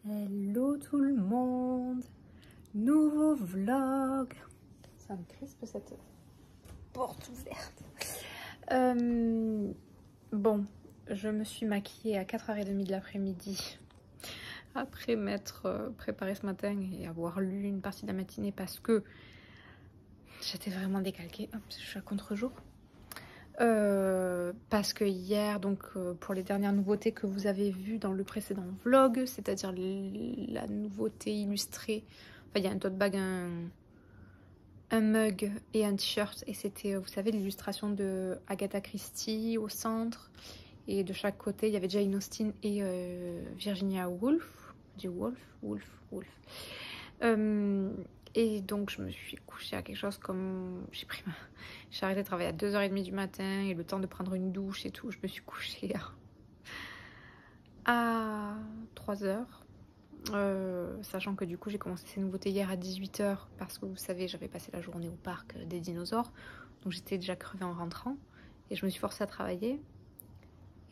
Hello tout le monde, nouveau vlog. Ça me crispe cette porte ouverte. Bon, je me suis maquillée à 4h30 de l'après-midi après m'être préparée ce matin et avoir lu une partie de la matinée parce que j'étais vraiment décalquée. Hop, je suis à contre-jour. Parce que hier, donc pour les dernières nouveautés que vous avez vues dans le précédent vlog, c'est-à-dire la nouveauté illustrée, enfin il y a un tote bag, un mug et un t-shirt, et c'était, vous savez, l'illustration de Agatha Christie au centre, et de chaque côté il y avait Jane Austen et Virginia Woolf, et donc je me suis couchée à quelque chose comme... J'ai arrêté de travailler à 2h30 du matin et le temps de prendre une douche et tout. Je me suis couchée à 3h. Sachant que du coup j'ai commencé ces nouveautés hier à 18h parce que vous savez j'avais passé la journée au parc des dinosaures. Donc j'étais déjà crevée en rentrant et je me suis forcée à travailler.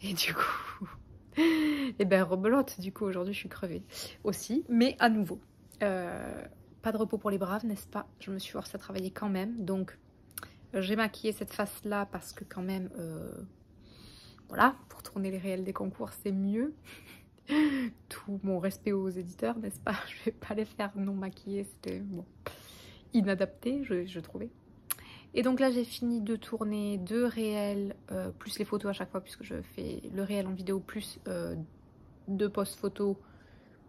Et du coup... et ben rebelote, du coup aujourd'hui je suis crevée aussi. Mais à nouveau... pas de repos pour les braves, n'est-ce pas? Je me suis forcée à travailler quand même. Donc, j'ai maquillé cette face-là parce que quand même, voilà, pour tourner les réels des concours, c'est mieux. Tout mon respect aux éditeurs, n'est-ce pas? Je vais pas les faire non maquillés, c'était bon, inadapté, je trouvais. Et donc là, j'ai fini de tourner 2 réels, plus les photos à chaque fois, puisque je fais le réel en vidéo, plus 2 posts photos,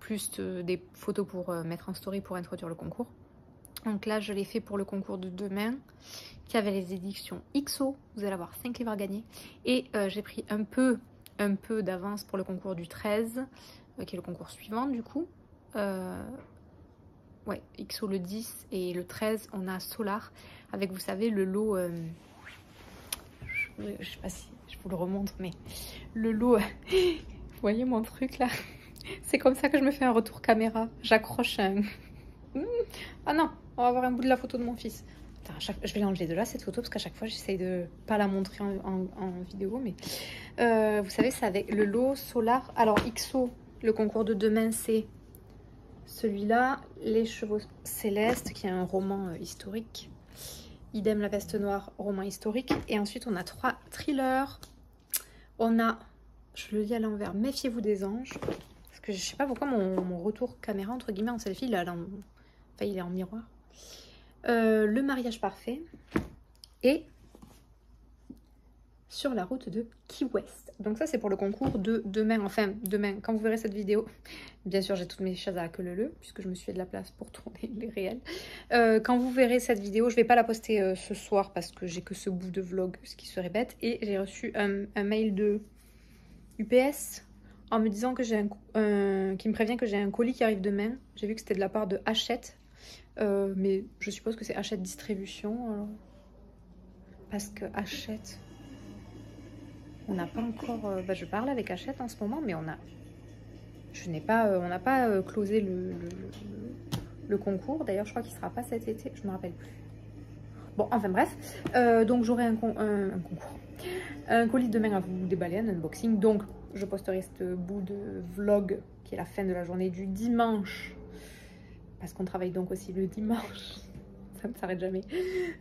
plus des photos pour mettre en story pour introduire le concours. Donc là, je l'ai fait pour le concours de demain, qui avait les éditions XO. Vous allez avoir 5 livres à gagner. Et j'ai pris un peu d'avance pour le concours du 13, qui est le concours suivant du coup. Ouais, XO le 10 et le 13, on a Solar, avec, vous savez, le lot... je sais pas si je vous le remontre, mais le lot... vous voyez mon truc là? C'est comme ça que je me fais un retour caméra. J'accroche un... Ah non, on va voir un bout de la photo de mon fils. Attends, je vais l'enlever de là cette photo parce qu'à chaque fois j'essaye de pas la montrer en vidéo. Mais vous savez, c'est avec le lot Solar. Alors XO, le concours de demain, c'est celui-là, Les Chevaux Célestes, qui est un roman historique. Idem La Veste Noire, roman historique. Et ensuite on a 3 thrillers. On a, je le lis à l'envers, Méfiez-vous des anges. Que je sais pas pourquoi mon retour caméra entre guillemets en selfie il est en miroir. Le mariage parfait et Sur la route de Key West. Donc ça c'est pour le concours de demain. Enfin demain quand vous verrez cette vidéo, bien sûr j'ai toutes mes choses à queue puisque je me suis fait de la place pour tourner les réels. Quand vous verrez cette vidéo, je vais pas la poster ce soir parce que j'ai que ce bout de vlog, ce qui serait bête. Et j'ai reçu un mail de UPS en me disant que qui me prévient que j'ai un colis qui arrive demain. J'ai vu que c'était de la part de Hachette, mais je suppose que c'est Hachette Distribution, alors. Parce que Hachette, on n'a pas encore... je parle avec Hachette en ce moment, mais on n'a pas closé le concours. D'ailleurs, je crois qu'il sera pas cet été, je me rappelle plus. Bon, enfin bref, donc j'aurai un concours, un colis demain à vous déballer, un unboxing. Donc je posterai ce bout de vlog qui est la fin de la journée du dimanche, parce qu'on travaille donc aussi le dimanche, ça ne s'arrête jamais.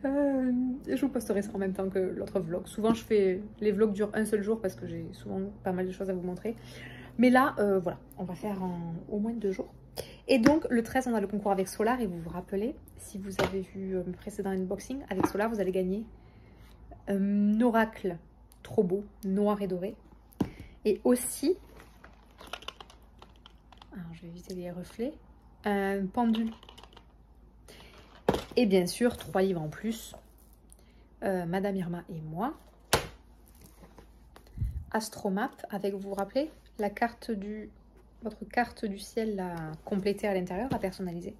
Je vous posterai ça en même temps que l'autre vlog. Souvent je fais, les vlogs durent un seul jour parce que j'ai souvent pas mal de choses à vous montrer. Mais là, voilà, on va faire au moins 2 jours. Et donc le 13 on a le concours avec Solar, et vous vous rappelez, si vous avez vu mon précédent unboxing, avec Solar vous allez gagner un oracle trop beau, noir et doré. Et aussi, alors je vais éviter les reflets, un pendule. Et bien sûr 3 livres en plus, Madame Irma et moi. Astromap avec, vous vous rappelez, la carte votre carte du ciel à compléter à l'intérieur, à personnaliser.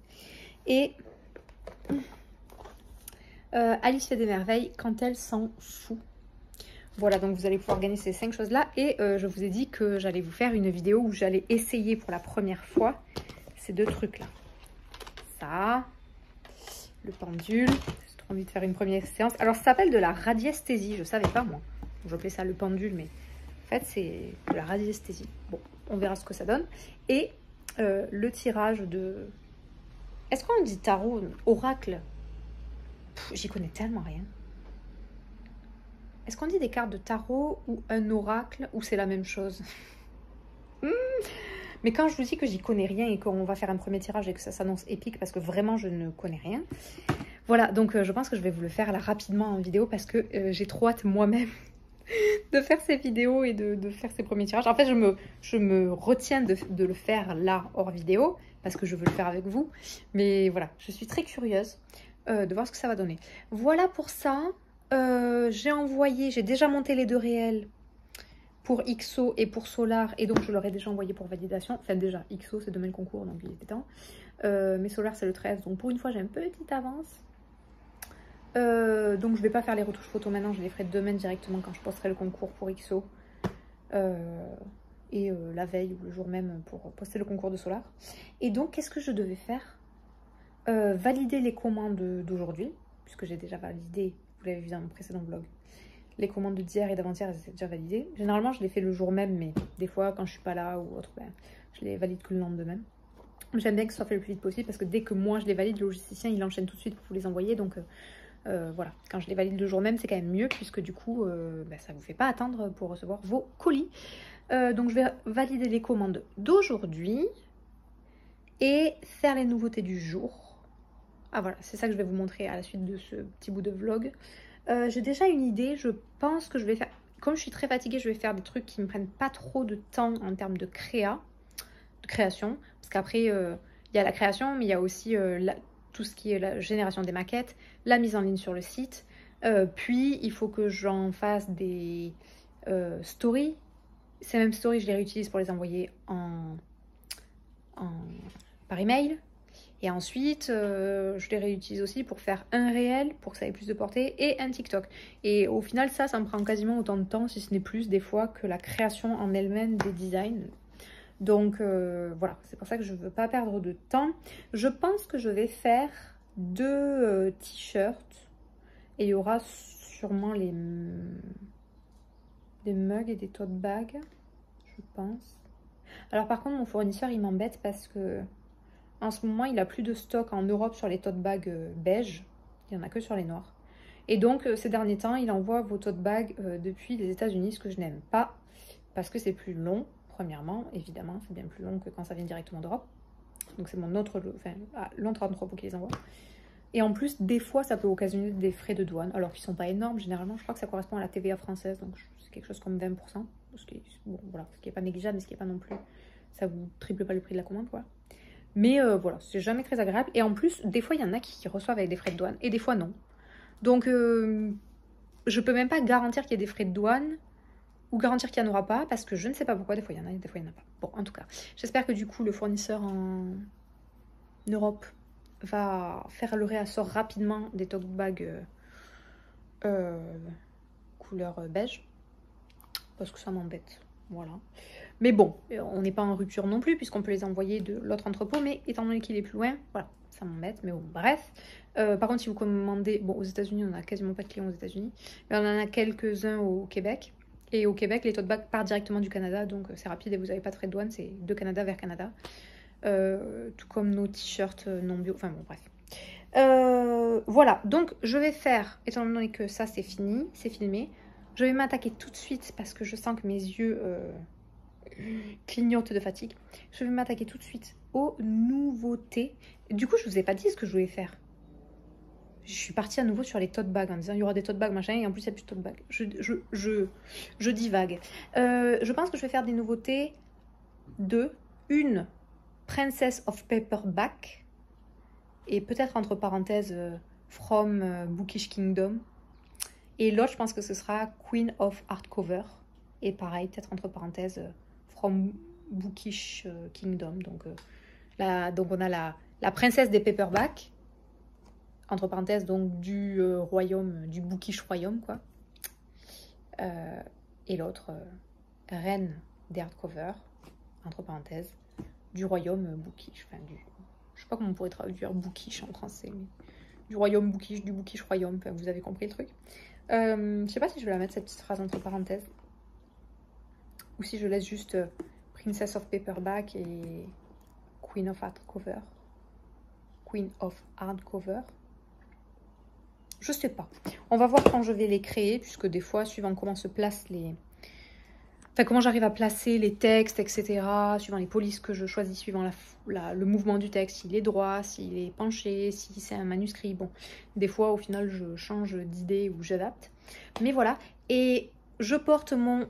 Et Alice fait des merveilles quand elle s'en fout. Voilà, donc vous allez pouvoir gagner ces 5 choses-là. Et je vous ai dit que j'allais vous faire une vidéo où j'allais essayer pour la première fois ces 2 trucs-là. Ça, le pendule. J'ai trop envie de faire une première séance. Alors, ça s'appelle de la radiesthésie. Je ne savais pas, moi. J'appelais ça le pendule, mais en fait, c'est de la radiesthésie. Bon, on verra ce que ça donne. Et le tirage de... Est-ce qu'on dit tarot, oracle? J'y connais tellement rien. Est-ce qu'on dit des cartes de tarot ou un oracle ou c'est la même chose? Mais quand je vous dis que j'y connais rien et qu'on va faire un premier tirage et que ça s'annonce épique parce que vraiment je ne connais rien. Voilà, donc je pense que je vais vous le faire là rapidement en vidéo parce que j'ai trop hâte moi-même de faire ces vidéos et de faire ces premiers tirages. En fait, je me retiens de le faire là hors vidéo parce que je veux le faire avec vous. Mais voilà, je suis très curieuse de voir ce que ça va donner. Voilà pour ça. J'ai déjà monté les deux réels pour XO et pour Solar, et donc je leur ai déjà envoyé pour validation. Enfin déjà, XO c'est demain le concours, donc il était temps. Mais Solar c'est le 13, donc pour une fois j'ai un petite avance. Donc je vais pas faire les retouches photos maintenant, je les ferai demain directement quand je posterai le concours pour XO. La veille ou le jour même pour poster le concours de Solar. Et donc qu'est-ce que je devais faire? Valider les commandes d'aujourd'hui, puisque j'ai déjà validé, vous l'avez vu dans mon précédent vlog. Les commandes d'hier et d'avant-hier, elles étaient déjà validées. Généralement, je les fais le jour même, mais des fois, quand je suis pas là ou autre, ben, je les valide que le lendemain. J'aime bien que ce soit fait le plus vite possible parce que dès que moi je les valide, le logisticien il enchaîne tout de suite pour vous les envoyer. Donc voilà, quand je les valide le jour même, c'est quand même mieux puisque du coup, ben, ça ne vous fait pas attendre pour recevoir vos colis. Donc je vais valider les commandes d'aujourd'hui et faire les nouveautés du jour. Ah voilà, c'est ça que je vais vous montrer à la suite de ce petit bout de vlog. J'ai déjà une idée, je pense que je vais faire... Comme je suis très fatiguée, je vais faire des trucs qui ne me prennent pas trop de temps en termes de création. Parce qu'après, il y a la création, mais il y a aussi tout ce qui est la génération des maquettes, la mise en ligne sur le site. Puis, il faut que j'en fasse des stories. Ces mêmes stories, je les réutilise pour les envoyer par email. Et ensuite, je les réutilise aussi pour faire un réel, pour que ça ait plus de portée, et un TikTok. Et au final, ça me prend quasiment autant de temps, si ce n'est plus, des fois, que la création en elle-même des designs. Donc, voilà, c'est pour ça que je ne veux pas perdre de temps. Je pense que je vais faire 2 t-shirts. Et il y aura sûrement des mugs et des tote bags, je pense. Alors, par contre, mon fournisseur, il m'embête parce que... En ce moment, il n'a plus de stock en Europe sur les tote bags beige. Il n'y en a que sur les noirs. Et donc, ces derniers temps, il envoie vos tote bags depuis les États-Unis, ce que je n'aime pas. Parce que c'est plus long, premièrement. Évidemment, c'est bien plus long que quand ça vient directement d'Europe. Donc, c'est l'autre entrepôt qui les envoie. Et en plus, des fois, ça peut occasionner des frais de douane. Alors qu'ils ne sont pas énormes, généralement. Je crois que ça correspond à la TVA française. Donc, c'est quelque chose comme 20%. Ce qui est pas négligeable, mais ce qui n'est pas non plus... Ça vous triple pas le prix de la commande, quoi. Mais voilà, c'est jamais très agréable. Et en plus, des fois, il y en a qui reçoivent avec des frais de douane et des fois, non. Donc, je peux même pas garantir qu'il y ait des frais de douane ou garantir qu'il n'y en aura pas parce que je ne sais pas pourquoi. Des fois, il y en a et des fois, il n'y en a pas. Bon, en tout cas, j'espère que du coup, le fournisseur en Europe va faire le réassort rapidement des tote bags couleur beige parce que ça m'embête. Voilà. Mais bon, on n'est pas en rupture non plus, puisqu'on peut les envoyer de l'autre entrepôt, mais étant donné qu'il est plus loin, voilà, ça m'embête, mais bon, bref. Par contre, si vous commandez, bon, aux États-Unis, on n'a quasiment pas de clients aux États-Unis, mais on en a quelques-uns au Québec. Et au Québec, les tote bags partent directement du Canada, donc c'est rapide et vous n'avez pas de frais de douane, c'est de Canada vers Canada. Tout comme nos t-shirts non bio, enfin bon, bref. Voilà, donc je vais faire, étant donné que ça c'est fini, c'est filmé, je vais m'attaquer tout de suite parce que je sens que mes yeux clignotent de fatigue. Je vais m'attaquer tout de suite aux nouveautés. Du coup, je vous ai pas dit ce que je voulais faire. Je suis partie à nouveau sur les tote bags en disant il y aura des tote bags machin et en plus il n'y a plus de tote bags. Je divague. Je pense que je vais faire des nouveautés de une Princess of Paperback et peut-être entre parenthèses From Bookish Kingdom. Et l'autre, je pense que ce sera Queen of Hardcover. Et pareil, peut-être entre parenthèses, From Bookish Kingdom. Donc on a la princesse des paperbacks. Entre parenthèses, donc du royaume, du Bookish royaume, quoi. Et l'autre, reine des hardcovers. Entre parenthèses, du royaume Bookish. Enfin, je sais pas comment on pourrait traduire Bookish en français, mais du royaume Bookish, du Bookish royaume. Enfin, vous avez compris le truc. Je sais pas si je vais la mettre cette petite phrase entre parenthèses ou si je laisse juste Princess of Paperback et Queen of Hardcover. Queen of Hardcover. Je sais pas. On va voir quand je vais les créer, puisque des fois, suivant comment se placent les... Enfin, comment j'arrive à placer les textes, etc. Suivant les polices que je choisis, suivant le mouvement du texte, s'il est droit, s'il est penché, si c'est un manuscrit. Bon, des fois, au final, je change d'idée ou j'adapte. Mais voilà. Et je porte mon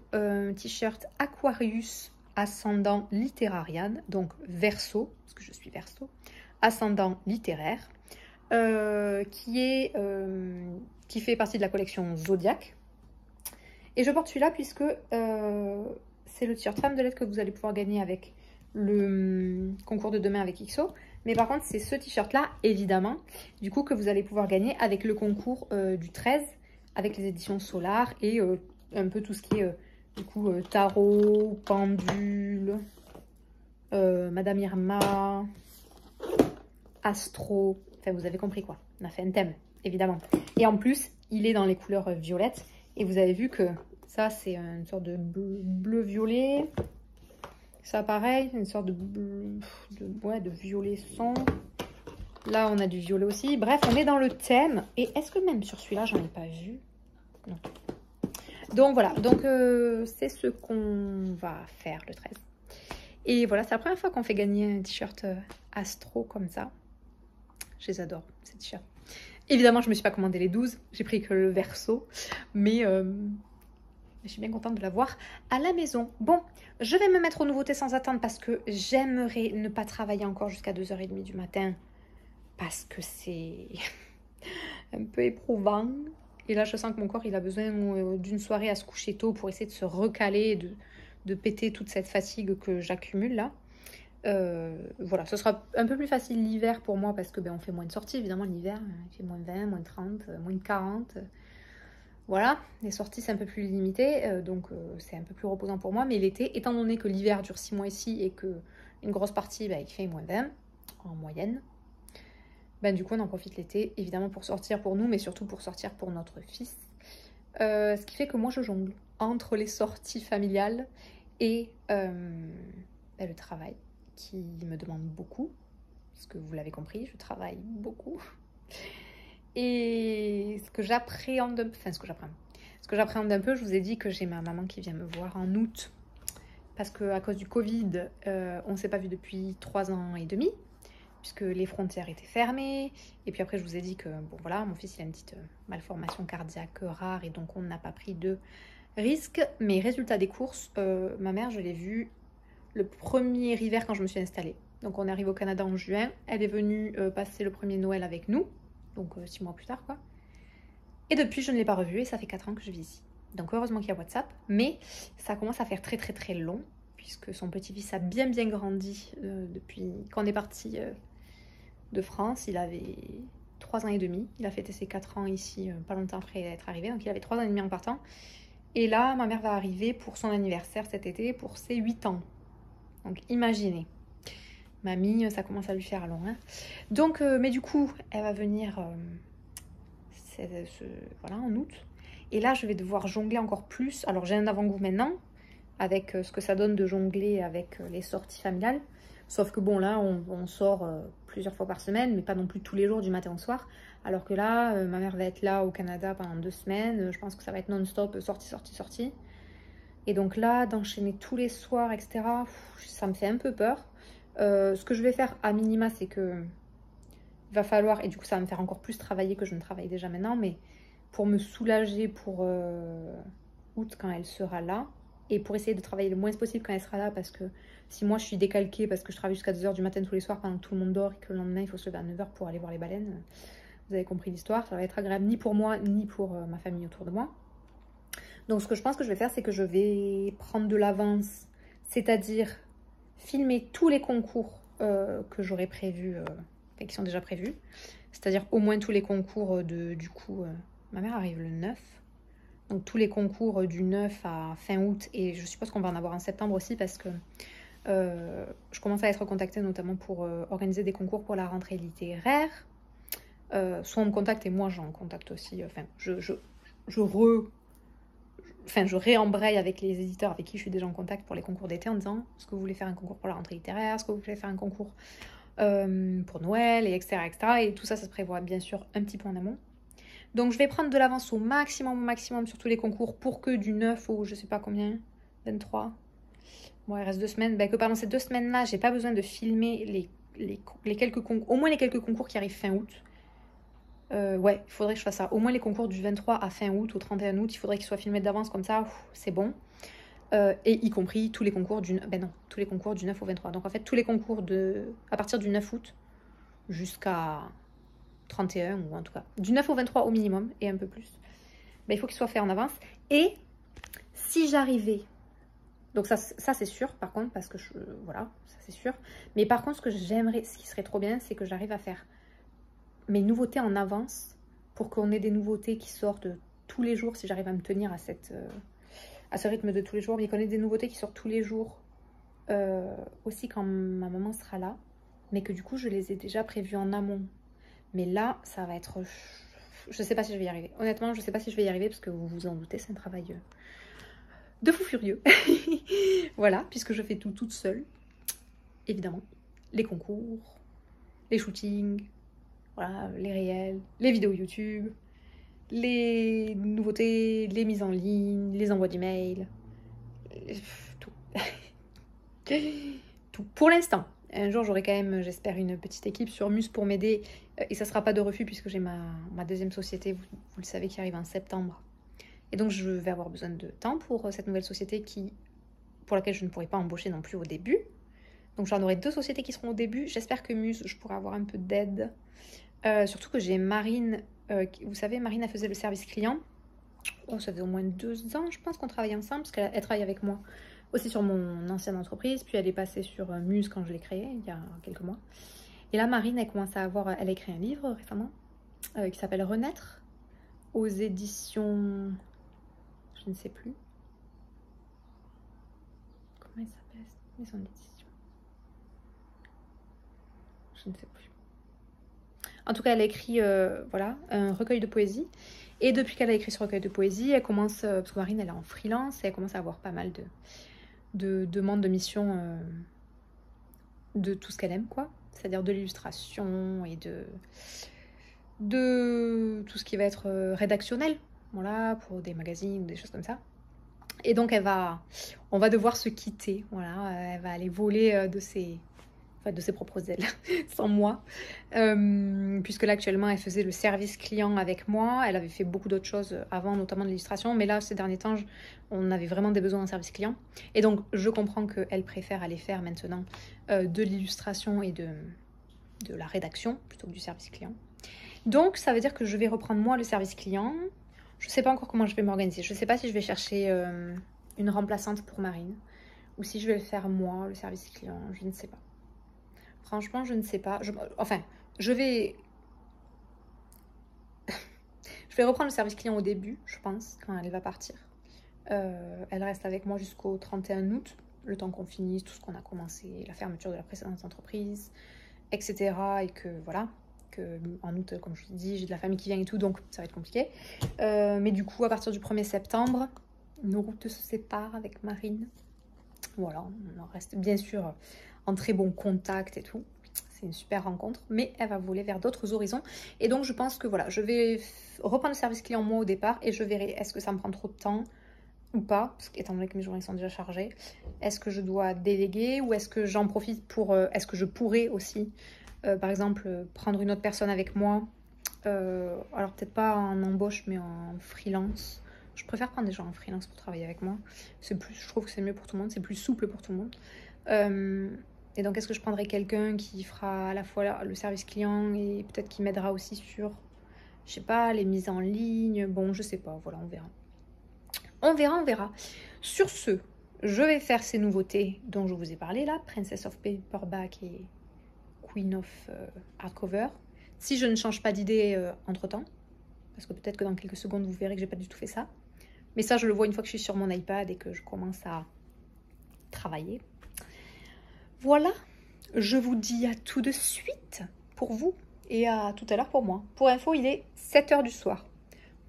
t-shirt Aquarius ascendant litérarian, donc Verseau, parce que je suis Verseau, ascendant littéraire. Qui fait partie de la collection Zodiac. Et je porte celui-là puisque c'est le t-shirt femme de lettres que vous allez pouvoir gagner avec le concours de demain avec XO. Mais par contre, c'est ce t-shirt-là, évidemment, du coup, que vous allez pouvoir gagner avec le concours du 13, avec les éditions Solar et un peu tout ce qui est, du coup, tarot, pendule, Madame Irma, astro... Enfin, vous avez compris quoi. On a fait un thème, évidemment. Et en plus, il est dans les couleurs violettes. Et vous avez vu que ça, c'est une sorte de bleu-violet. Ça, pareil, une sorte de violet son. Là, on a du violet aussi. Bref, on est dans le thème. Et est-ce que même sur celui-là, j'en ai pas vu? Non. Donc, voilà. Donc, c'est ce qu'on va faire le 13. Et voilà, c'est la première fois qu'on fait gagner un t-shirt astro comme ça. Je les adore, ces t-shirts. Évidemment, je ne me suis pas commandé les 12. J'ai pris que le Verseau. Mais je suis bien contente de l'avoir à la maison. Bon, je vais me mettre aux nouveautés sans attendre parce que j'aimerais ne pas travailler encore jusqu'à 2h30 du matin. Parce que c'est un peu éprouvant. Et là, je sens que mon corps, il a besoin d'une soirée à se coucher tôt pour essayer de se recaler, de péter toute cette fatigue que j'accumule là. Voilà, ce sera un peu plus facile l'hiver pour moi parce que on fait moins de sorties, évidemment l'hiver, il fait moins 20, moins 30, moins 40. Voilà, les sorties c'est un peu plus limité, donc c'est un peu plus reposant pour moi. Mais l'été, étant donné que l'hiver dure 6 mois ici et que une grosse partie il fait moins 20 en moyenne, du coup on en profite l'été, évidemment pour sortir pour nous, mais surtout pour sortir pour notre fils. Ce qui fait que moi je jongle entre les sorties familiales et le travail, qui me demande beaucoup, parce que vous l'avez compris, je travaille beaucoup. Et ce que j'appréhende un peu, je vous ai dit que j'ai ma maman qui vient me voir en août, parce qu'à cause du Covid, on ne s'est pas vu depuis 3 ans et demi, puisque les frontières étaient fermées. Et puis après, je vous ai dit que, bon voilà, mon fils il a une petite malformation cardiaque rare, et donc on n'a pas pris de risque. Mais résultat des courses, ma mère, je l'ai vue le premier hiver quand je me suis installée. Donc on arrive au Canada en juin. Elle est venue passer le premier Noël avec nous. Donc 6 mois plus tard quoi. Et depuis je ne l'ai pas revue et ça fait 4 ans que je vis ici. Donc heureusement qu'il y a WhatsApp. Mais ça commence à faire très très très long. Puisque son petit-fils a bien grandi depuis qu'on est parti de France. Il avait 3 ans et demi. Il a fêté ses 4 ans ici pas longtemps après être arrivé. Donc il avait 3 ans et demi en partant. Et là ma mère va arriver pour son anniversaire cet été pour ses 8 ans. Donc imaginez, mamie, ça commence à lui faire long. Hein. Donc, mais du coup, elle va venir voilà, en août. Et là, je vais devoir jongler encore plus. Alors, j'ai un avant-goût maintenant, avec ce que ça donne de jongler avec les sorties familiales. Sauf que bon, là, on sort plusieurs fois par semaine, mais pas non plus tous les jours du matin au soir. Alors que là, ma mère va être là au Canada pendant 2 semaines. Je pense que ça va être non-stop, sortie. Et donc là, d'enchaîner tous les soirs, etc., ça me fait un peu peur. Ce que je vais faire à minima, c'est que il va falloir, et du coup ça va me faire encore plus travailler que je ne travaille déjà maintenant, mais pour me soulager pour août quand elle sera là, et pour essayer de travailler le moins possible quand elle sera là, parce que si moi je suis décalquée parce que je travaille jusqu'à 2h du matin tous les soirs pendant que tout le monde dort et que le lendemain il faut se lever à 9h pour aller voir les baleines, vous avez compris l'histoire, ça va être agréable ni pour moi ni pour ma famille autour de moi. Donc ce que je pense que je vais faire, c'est que je vais prendre de l'avance, c'est-à-dire filmer tous les concours que j'aurais prévus, qui sont déjà prévus, c'est-à-dire au moins tous les concours du coup, ma mère arrive le 9, donc tous les concours du 9 à fin août, et je suppose qu'on va en avoir en septembre aussi parce que je commence à être contactée notamment pour organiser des concours pour la rentrée littéraire. Soit on me contacte et moi j'en contacte aussi, enfin enfin, je réembraye avec les éditeurs avec qui je suis déjà en contact pour les concours d'été en disant est-ce que vous voulez faire un concours pour la rentrée littéraire, est-ce que vous voulez faire un concours pour Noël, et etc., etc. Et tout ça, ça se prévoit bien sûr un petit peu en amont. Donc je vais prendre de l'avance au maximum sur tous les concours pour que du 9 au je sais pas combien, 23, bon il reste 2 semaines, que pendant ces 2 semaines-là, j'ai pas besoin de filmer les quelques concours, au moins les quelques concours qui arrivent fin août. Ouais, il faudrait que je fasse ça. Au moins les concours du 23 à fin août, au 31 août, il faudrait qu'ils soient filmés d'avance comme ça, c'est bon. Et y compris tous les concours tous les concours du 9 au 23. Donc en fait, tous les concours à partir du 9 août jusqu'à 31, ou en tout cas du 9 au 23 au minimum, et un peu plus, il faut qu'ils soient faits en avance. Et si j'arrivais, donc ça c'est sûr par contre, parce que voilà, ça c'est sûr. Mais par contre, ce qui serait trop bien, c'est que j'arrive à faire mes nouveautés en avance pour qu'on ait des nouveautés qui sortent tous les jours, si j'arrive à me tenir à ce rythme de tous les jours, mais qu'on ait des nouveautés qui sortent tous les jours aussi quand ma maman sera là, mais que du coup je les ai déjà prévues en amont. Mais là, ça va être... Je sais pas si je vais y arriver. Honnêtement, je sais pas si je vais y arriver parce que vous vous en doutez, c'est un travail de fou furieux. Voilà, puisque je fais tout toute seule. Évidemment. Les concours, les shootings, voilà, les réels, les vidéos YouTube, les nouveautés, les mises en ligne, les envois d'emails. Tout. Tout. Pour l'instant. Un jour, j'aurai quand même, j'espère, une petite équipe sur Muse pour m'aider. Et ça ne sera pas de refus puisque j'ai ma deuxième société, vous le savez, qui arrive en septembre. Et donc, je vais avoir besoin de temps pour cette nouvelle société pour laquelle je ne pourrai pas embaucher non plus au début. Donc, j'en aurai 2 sociétés qui seront au début. J'espère que Muse, je pourrai avoir un peu d'aide. Surtout que j'ai Marine. Vous savez, Marine, elle faisait le service client. Oh, ça fait au moins 2 ans, je pense, qu'on travaille ensemble parce qu'elle travaille avec moi aussi sur mon ancienne entreprise, puis elle est passée sur Muse quand je l'ai créée, il y a quelques mois. Et là, Marine, elle commence à elle a écrit un livre récemment, qui s'appelle Renaître, aux éditions... Je ne sais plus. Comment elle s'appelle cette maison d'édition? Je ne sais plus. En tout cas, elle a écrit, voilà, un recueil de poésie. Et depuis qu'elle a écrit ce recueil de poésie, elle commence, parce que Marine, elle est en freelance, et elle commence à avoir pas mal de demandes de mission de tout ce qu'elle aime, quoi. C'est-à-dire de l'illustration et de tout ce qui va être rédactionnel, voilà, pour des magazines, des choses comme ça. Et donc on va devoir se quitter, voilà, elle va aller voler de ses propres ailes, sans moi, puisque là actuellement elle faisait le service client avec moi, elle avait fait beaucoup d'autres choses avant, notamment de l'illustration, mais là ces derniers temps on avait vraiment des besoins en service client, et donc je comprends qu'elle préfère aller faire maintenant de l'illustration et de la rédaction plutôt que du service client. Donc ça veut dire que je vais reprendre moi le service client. Je ne sais pas encore comment je vais m'organiser, je ne sais pas si je vais chercher une remplaçante pour Marine, ou si je vais le faire moi, le service client, je ne sais pas. Franchement, je ne sais pas. Je vais reprendre le service client au début, je pense, quand elle va partir. Elle reste avec moi jusqu'au 31 août, le temps qu'on finisse tout ce qu'on a commencé, la fermeture de la précédente entreprise, etc. Et que voilà, que en août, comme je vous dis, j'ai de la famille qui vient et tout, donc ça va être compliqué. Mais du coup, à partir du 1er septembre, nos routes se séparent avec Marine. Voilà, on reste bien sûr en très bon contact et tout. C'est une super rencontre, mais elle va voler vers d'autres horizons. Et donc, je pense que voilà, je vais reprendre le service client moi au départ et je verrai est-ce que ça me prend trop de temps ou pas, parce qu'étant donné que mes journées sont déjà chargées, est-ce que je dois déléguer ou est-ce que j'en profite pour... est-ce que je pourrais aussi, par exemple, prendre une autre personne avec moi, alors peut-être pas en embauche, mais en freelance. Je préfère prendre des gens en freelance pour travailler avec moi. Je trouve que c'est mieux pour tout le monde, c'est plus souple pour tout le monde. Et donc, est-ce que je prendrai quelqu'un qui fera à la fois le service client et peut-être qui m'aidera aussi sur, je sais pas, les mises en ligne. Bon, je sais pas, voilà, on verra. On verra. Sur ce, je vais faire ces nouveautés dont je vous ai parlé là, Princess of Paperback et Queen of Hardcover. Si je ne change pas d'idée entre-temps, parce que peut-être que dans quelques secondes, vous verrez que j'ai pas du tout fait ça. Mais ça, je le vois une fois que je suis sur mon iPad et que je commence à travailler. Voilà, je vous dis à tout de suite pour vous et à tout à l'heure pour moi. Pour info, il est 7 h du soir.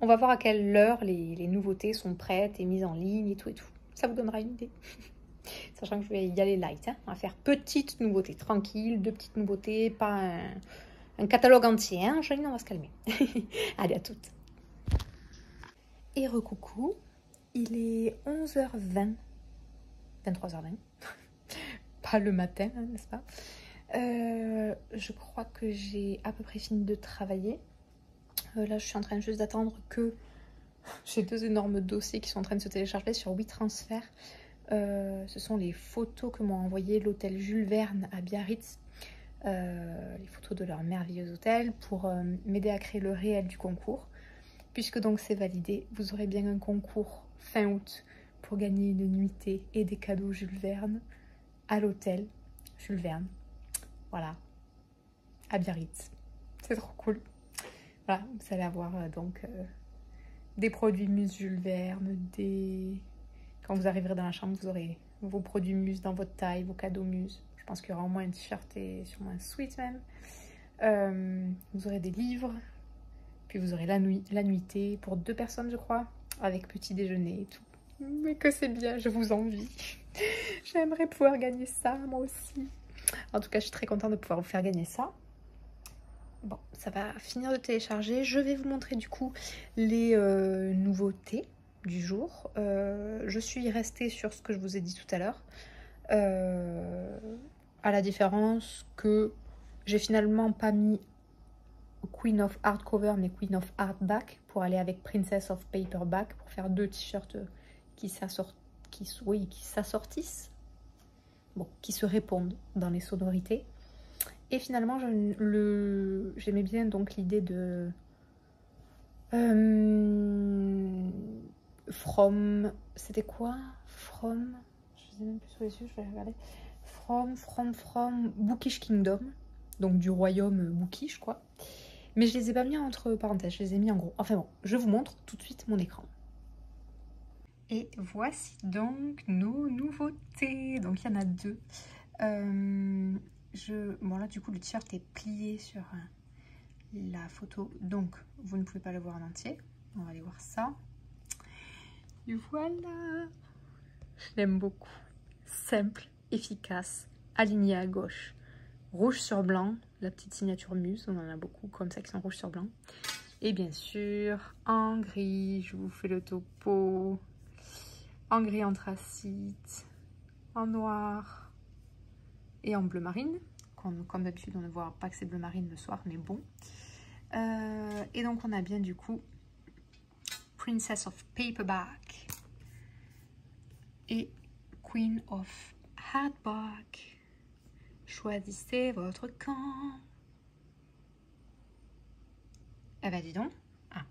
On va voir à quelle heure les nouveautés sont prêtes et mises en ligne et tout et tout. Ça vous donnera une idée. Sachant que je vais y aller light. Hein. On va faire petites nouveautés, tranquille, 2 petites nouveautés, pas un catalogue entier. Hein. Joline, on va se calmer. Allez, à toutes. Et recoucou, il est 11h20, 23h20. Pas le matin, hein, n'est-ce pas? Je crois que j'ai à peu près fini de travailler. Là, je suis en train juste d'attendre que j'ai 2 énormes dossiers qui sont en train de se télécharger sur WeTransfer. Ce sont les photos que m'ont envoyé l'hôtel Jules Verne à Biarritz. Les photos de leur merveilleux hôtel pour m'aider à créer le réel du concours. Puisque donc c'est validé, vous aurez bien un concours fin août pour gagner une nuitée et des cadeaux Jules Verne à l'hôtel Jules Verne. Voilà, à Biarritz. C'est trop cool. Voilà, vous allez avoir donc des produits Muse Jules Verne, quand vous arriverez dans la chambre, vous aurez vos produits Muse dans votre taille, vos cadeaux Muse. Je pense qu'il y aura au moins un t-shirt et sûrement un sweat même. Vous aurez des livres, puis vous aurez la nuitée pour 2 personnes, je crois, avec petit déjeuner et tout. Mais que c'est bien, je vous envie. J'aimerais pouvoir gagner ça, moi aussi. En tout cas, je suis très contente de pouvoir vous faire gagner ça. Bon, ça va finir de télécharger. Je vais vous montrer du coup les nouveautés du jour. Je suis restée sur ce que je vous ai dit tout à l'heure. À la différence que j'ai finalement pas mis Queen of Hardcover mais Queen of Hardback pour aller avec Princess of Paperback pour faire 2 t-shirts qui s'assortissent, bon, qui se répondent dans les sonorités. Et finalement, j'aimais bien donc l'idée de From, c'était quoi? From, je sais même plus sous les yeux, je vais regarder. From Bookish Kingdom, donc du royaume Bookish quoi. Mais je les ai pas mis entre parenthèses, je les ai mis en gros. Enfin bon, je vous montre tout de suite mon écran. Et voici donc nos nouveautés. Donc il y en a 2. Bon là du coup le t-shirt est plié sur la photo, donc vous ne pouvez pas le voir en entier. On va aller voir ça. Et voilà. Je l'aime beaucoup. Simple, efficace, aligné à gauche. Rouge sur blanc, la petite signature Muse, on en a beaucoup comme ça qui sont rouge sur blanc. Et bien sûr, en gris, je vous fais le topo. En gris anthracite, en noir et en bleu marine. Comme d'habitude, on ne voit pas que c'est bleu marine le soir, mais bon. Et donc, on a bien du coup Princess of Paperback et Queen of Hardback. Choisissez votre camp. Eh ben, dis donc. Ah.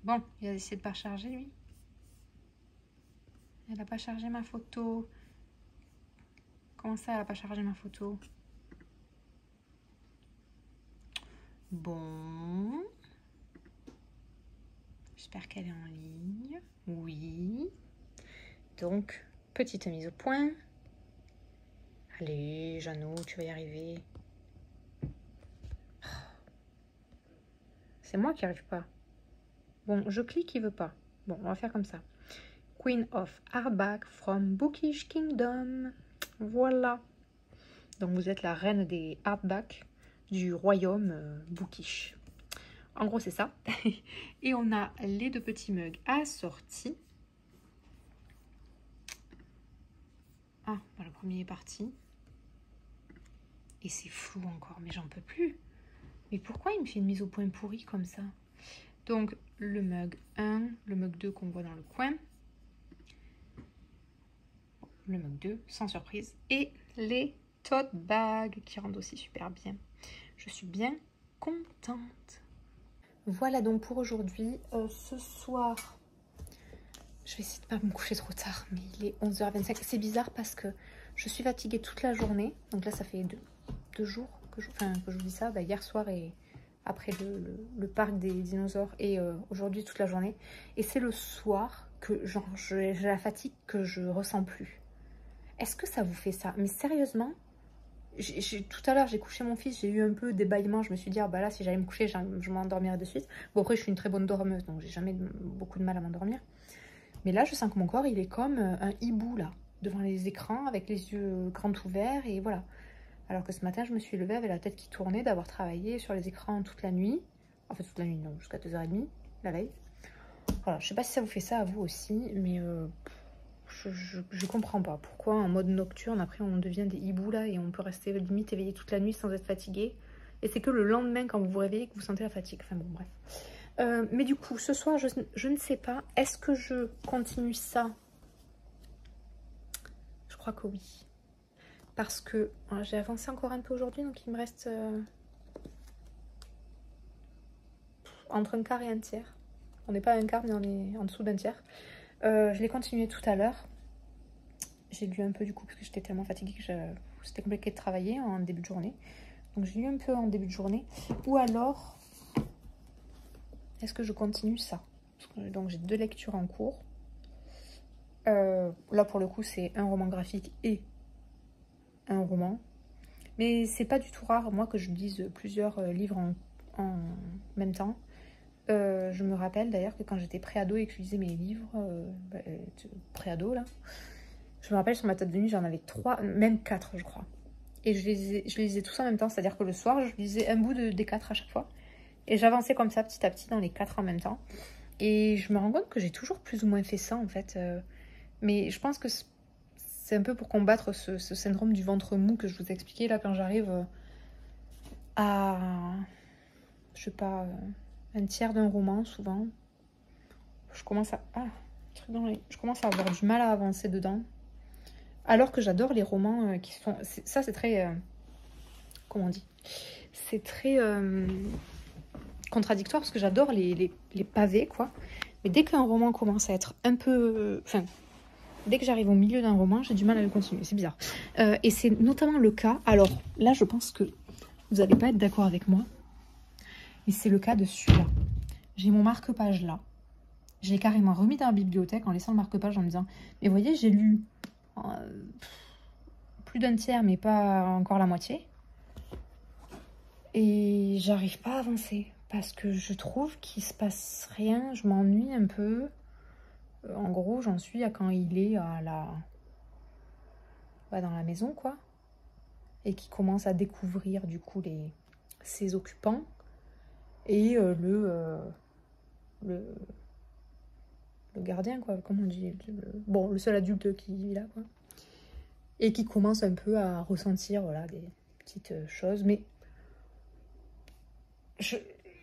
Bon, il a essayé de pas charger, lui. Elle n'a pas chargé ma photo. Comment ça, elle n'a pas chargé ma photo? Bon. J'espère qu'elle est en ligne. Oui. Donc, petite mise au point. Allez, Jeannot, tu vas y arriver. C'est moi qui n'y arrive pas. Bon, je clique, il veut pas. Bon, on va faire comme ça. Queen of Hardback from Bookish Kingdom. Voilà. Donc, vous êtes la reine des hardback du royaume Bookish. En gros, c'est ça. Et on a les 2 petits mugs assortis. Ah, bah, le premier est parti. Et c'est flou encore, mais j'en peux plus. Mais pourquoi il me fait une mise au point pourrie comme ça? Donc, le mug 1, le mug 2 qu'on voit dans le coin. Le mug 2, sans surprise. Et les tote bags qui rendent aussi super bien. Je suis bien contente. Voilà donc pour aujourd'hui. Ce soir, je vais essayer de ne pas me coucher trop tard, mais il est 11h25. C'est bizarre parce que je suis fatiguée toute la journée. Donc là, ça fait deux jours que je vous dis ça. Bah, hier soir et après le parc des dinosaures et aujourd'hui toute la journée. Et c'est le soir que j'ai la fatigue que je ressens plus. Est-ce que ça vous fait ça? Mais sérieusement, Tout à l'heure, j'ai couché mon fils, j'ai eu un peu d'ébaillement. Je me suis dit, ah bah là, si j'allais me coucher, je m'endormirais de suite. Bon, après, je suis une très bonne dormeuse, donc j'ai jamais beaucoup de mal à m'endormir. Mais là, je sens que mon corps, il est comme un hibou, là, devant les écrans, avec les yeux grands ouverts, et voilà. Alors que ce matin, je me suis levée avec la tête qui tournait, d'avoir travaillé sur les écrans toute la nuit. Enfin, toute la nuit, non, jusqu'à 2h30, la veille. Voilà, je sais pas si ça vous fait ça à vous aussi, mais je comprends pas. Pourquoi en mode nocturne, après, on devient des hiboux, là, et on peut rester limite éveillé toute la nuit sans être fatigué. Et c'est que le lendemain, quand vous vous réveillez, que vous sentez la fatigue. Enfin bon, bref. Mais du coup, ce soir, je ne sais pas. Est-ce que je continue ça? Je crois que oui. Parce que j'ai avancé encore un peu aujourd'hui, donc il me reste entre un quart et un tiers. On n'est pas à un quart, mais on est en dessous d'un tiers. Je l'ai continué tout à l'heure. J'ai lu un peu du coup, parce que j'étais tellement fatiguée que c'était compliqué de travailler en début de journée. Donc j'ai lu un peu en début de journée. Ou alors, est-ce que je continue ça? Donc j'ai 2 lectures en cours. Là pour le coup, c'est un roman graphique et un roman. Mais c'est pas du tout rare, moi, que je lise plusieurs livres en même temps. Je me rappelle d'ailleurs que quand j'étais pré-ado et que je lisais mes livres, pré-ado là, je me rappelle sur ma table de nuit, j'en avais 3, même 4 je crois. Et je les lisais tous en même temps, c'est-à-dire que le soir, je lisais un bout des 4 à chaque fois. Et j'avançais comme ça petit à petit dans les 4 en même temps. Et je me rends compte que j'ai toujours plus ou moins fait ça en fait. Mais je pense que c'est un peu pour combattre ce syndrome du ventre mou que je vous ai expliqué là quand j'arrive à, je sais pas, un tiers d'un roman souvent. Je commence à... je commence à avoir du mal à avancer dedans. Alors que j'adore les romans qui sont... Ça c'est très... comment on dit? C'est très contradictoire parce que j'adore les pavés quoi. Mais dès qu'un roman commence à être un peu... Enfin... Dès que j'arrive au milieu d'un roman, j'ai du mal à le continuer. C'est bizarre. Et c'est notamment le cas... Alors, là, je pense que vous n'allez pas être d'accord avec moi. Mais c'est le cas de celui-là. J'ai mon marque-page là. Je l'ai carrément remis dans la bibliothèque en laissant le marque-page en me disant... Mais vous voyez, j'ai lu plus d'un tiers, mais pas encore la moitié. Et j'arrive pas à avancer. Parce que je trouve qu'il se passe rien. Je m'ennuie un peu. En gros, j'en suis à quand il est à dans la maison, quoi. Et qui commence à découvrir, du coup, ses occupants. Et le gardien, quoi. Comment on dit bon, le seul adulte qui vit là, quoi. Et qui commence un peu à ressentir, voilà, des petites choses.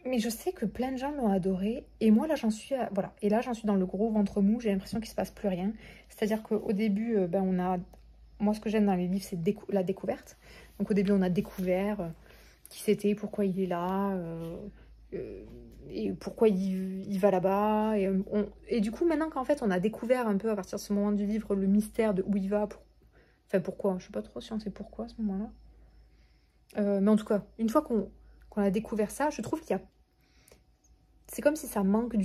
Mais je sais que plein de gens l'ont adoré. Et moi, là, j'en suis... voilà. Et là, j'en suis dans le gros ventre mou. J'ai l'impression qu'il se passe plus rien. C'est-à-dire qu'au début, on a... Moi, ce que j'aime dans les livres, c'est la découverte. Donc, au début, on a découvert qui c'était, pourquoi il est là, et pourquoi il va là-bas. Et du coup, maintenant qu'en fait, on a découvert un peu, à partir de ce moment du livre, le mystère de où il va, enfin, pourquoi, je sais pas trop si on sait pourquoi, à ce moment-là. Mais en tout cas, une fois qu'on a découvert ça, je trouve qu'il y a... C'est comme si ça manque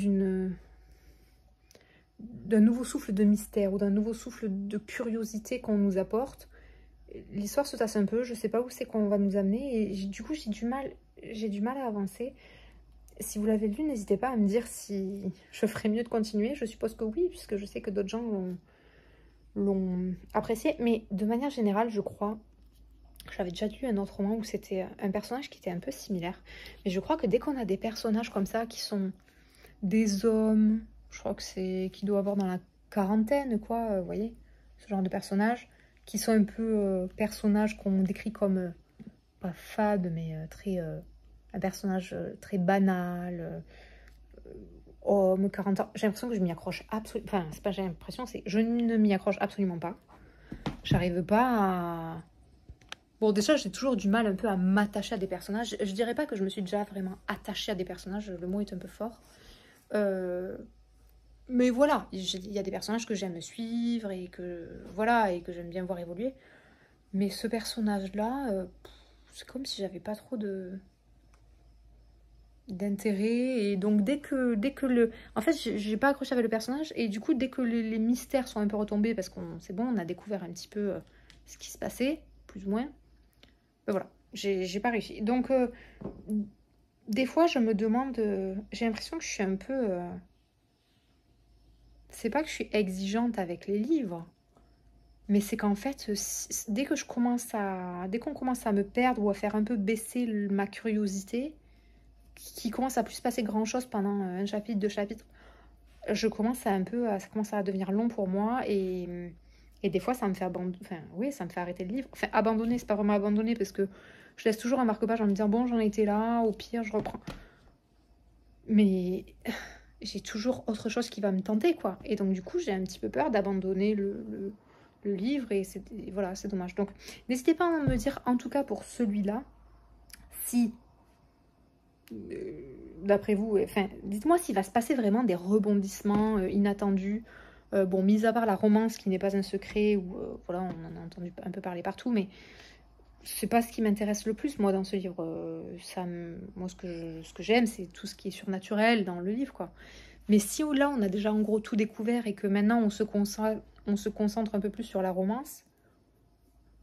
d'un nouveau souffle de mystère ou d'un nouveau souffle de curiosité qu'on nous apporte. L'histoire se tasse un peu, je sais pas où c'est qu'on va nous amener et du coup j'ai du mal à avancer. Si vous l'avez lu, n'hésitez pas à me dire si je ferais mieux de continuer. Je suppose que oui, puisque je sais que d'autres gens l'ont apprécié. Mais de manière générale, je crois... J'avais déjà lu un autre roman où c'était un personnage qui était un peu similaire. Mais je crois que dès qu'on a des personnages comme ça, qui sont des hommes, je crois que c'est qui doit avoir dans la quarantaine, quoi, vous voyez, ce genre de personnages, qui sont un peu personnages qu'on décrit comme, pas fade, mais un personnage très banal, homme, 40 ans. J'ai l'impression que je m'y accroche absolument... Enfin, c'est pas j'ai l'impression, c'est je ne m'y accroche absolument pas. J'arrive pas à... Bon, déjà, j'ai toujours du mal un peu à m'attacher à des personnages. Je dirais pas que je me suis déjà vraiment attachée à des personnages, le mot est un peu fort. Mais voilà, il y a des personnages que j'aime suivre et que voilà et que j'aime bien voir évoluer. Mais ce personnage-là, c'est comme si j'avais pas trop d'intérêt. Et donc dès que le... En fait, j'ai pas accroché avec le personnage. Et du coup, dès que les mystères sont un peu retombés, parce qu'on c'est bon, on a découvert un petit peu ce qui se passait, plus ou moins. Ben voilà, j'ai pas réussi. Donc, des fois, je me demande... j'ai l'impression que je suis un peu... c'est pas que je suis exigeante avec les livres, mais c'est qu'en fait, dès qu'on commence à me perdre ou à faire un peu baisser ma curiosité, qui commence à plus se passer grand-chose pendant un chapitre, 2 chapitres, ça commence à devenir long pour moi et des fois ça me fait ça me fait arrêter le livre. Enfin, abandonner, c'est pas vraiment abandonner parce que je laisse toujours un marque-page en me disant bon, j'en étais là, au pire je reprends. Mais j'ai toujours autre chose qui va me tenter, quoi. Et donc du coup, j'ai un petit peu peur d'abandonner le livre et voilà, c'est dommage. Donc n'hésitez pas à me dire, en tout cas pour celui-là, si d'après vous, enfin, dites-moi s'il va se passer vraiment des rebondissements inattendus. Bon, mis à part la romance qui n'est pas un secret, ou voilà, on en a entendu un peu parler partout, mais c'est pas ce qui m'intéresse le plus, moi, dans ce livre. Moi, ce que j'aime, c'est tout ce qui est surnaturel dans le livre, quoi. Mais si là, on a déjà en gros tout découvert et que maintenant, on se concentre un peu plus sur la romance,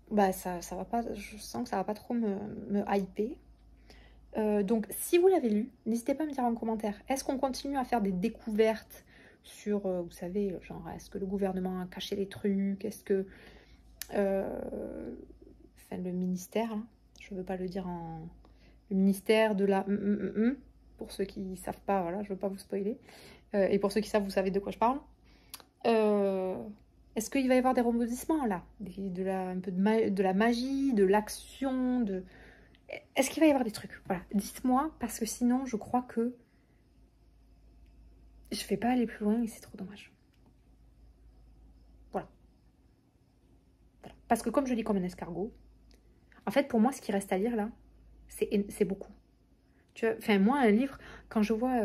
bah, ça va pas, je sens que ça va pas trop me hyper. Donc, si vous l'avez lu, n'hésitez pas à me dire en commentaire. Est-ce qu'on continue à faire des découvertes sur, vous savez, genre, est-ce que le gouvernement a caché des trucs? Est-ce que... enfin, le ministère, hein, je ne veux pas le dire en... Le ministère de la... pour ceux qui ne savent pas, voilà, je ne veux pas vous spoiler. Et pour ceux qui savent, vous savez de quoi je parle. Est-ce qu'il va y avoir des rebondissements, là? Un peu de la magie, de l'action, de... Est-ce qu'il va y avoir des trucs? Voilà, dites-moi, parce que sinon, je crois que je ne vais pas aller plus loin et c'est trop dommage. Voilà. Parce que comme je lis comme un escargot, en fait, pour moi, ce qui reste à lire, là, c'est beaucoup. Tu vois, enfin, moi, un livre, quand je vois...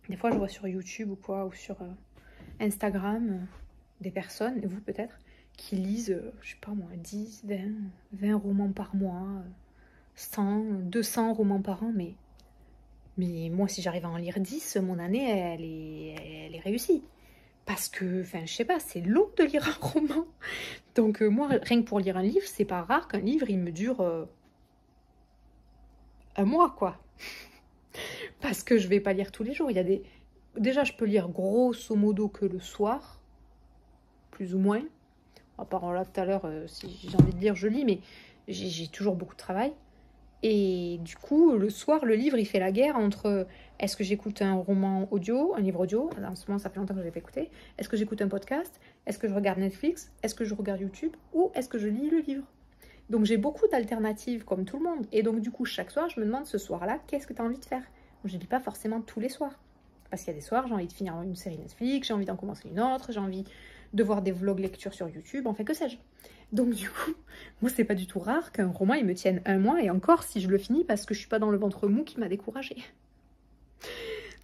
des fois, je vois sur YouTube ou quoi, ou sur Instagram, des personnes, et vous peut-être, qui lisent, je sais pas moi, 10, 20 romans par mois, 100, 200 romans par an, mais moi, si j'arrive à en lire 10, mon année, elle est réussie. Parce que, enfin, je sais pas, c'est long de lire un roman. Donc, moi, rien que pour lire un livre, c'est pas rare qu'un livre, il me dure un mois, quoi. Parce que je vais pas lire tous les jours. Il y a des... Déjà, je peux lire grosso modo que le soir, plus ou moins. À part là, tout à l'heure, si j'ai envie de lire, je lis, mais j'ai toujours beaucoup de travail. Et du coup, le soir, le livre, il fait la guerre entre est-ce que j'écoute un roman audio, un livre audio, en ce moment, ça fait longtemps que je ne l'ai pas écouté, est-ce que j'écoute un podcast, est-ce que je regarde Netflix, est-ce que je regarde YouTube, ou est-ce que je lis le livre. Donc, j'ai beaucoup d'alternatives, comme tout le monde. Et donc, du coup, chaque soir, je me demande, ce soir-là, qu'est-ce que tu as envie de faire? Je ne lis pas forcément tous les soirs. Parce qu'il y a des soirs, j'ai envie de finir une série Netflix, j'ai envie d'en commencer une autre, j'ai envie de voir des vlogs lecture sur YouTube, enfin que sais-je. Donc du coup, moi c'est pas du tout rare qu'un roman il me tienne un mois et encore si je le finis parce que je suis pas dans le ventre mou qui m'a découragée.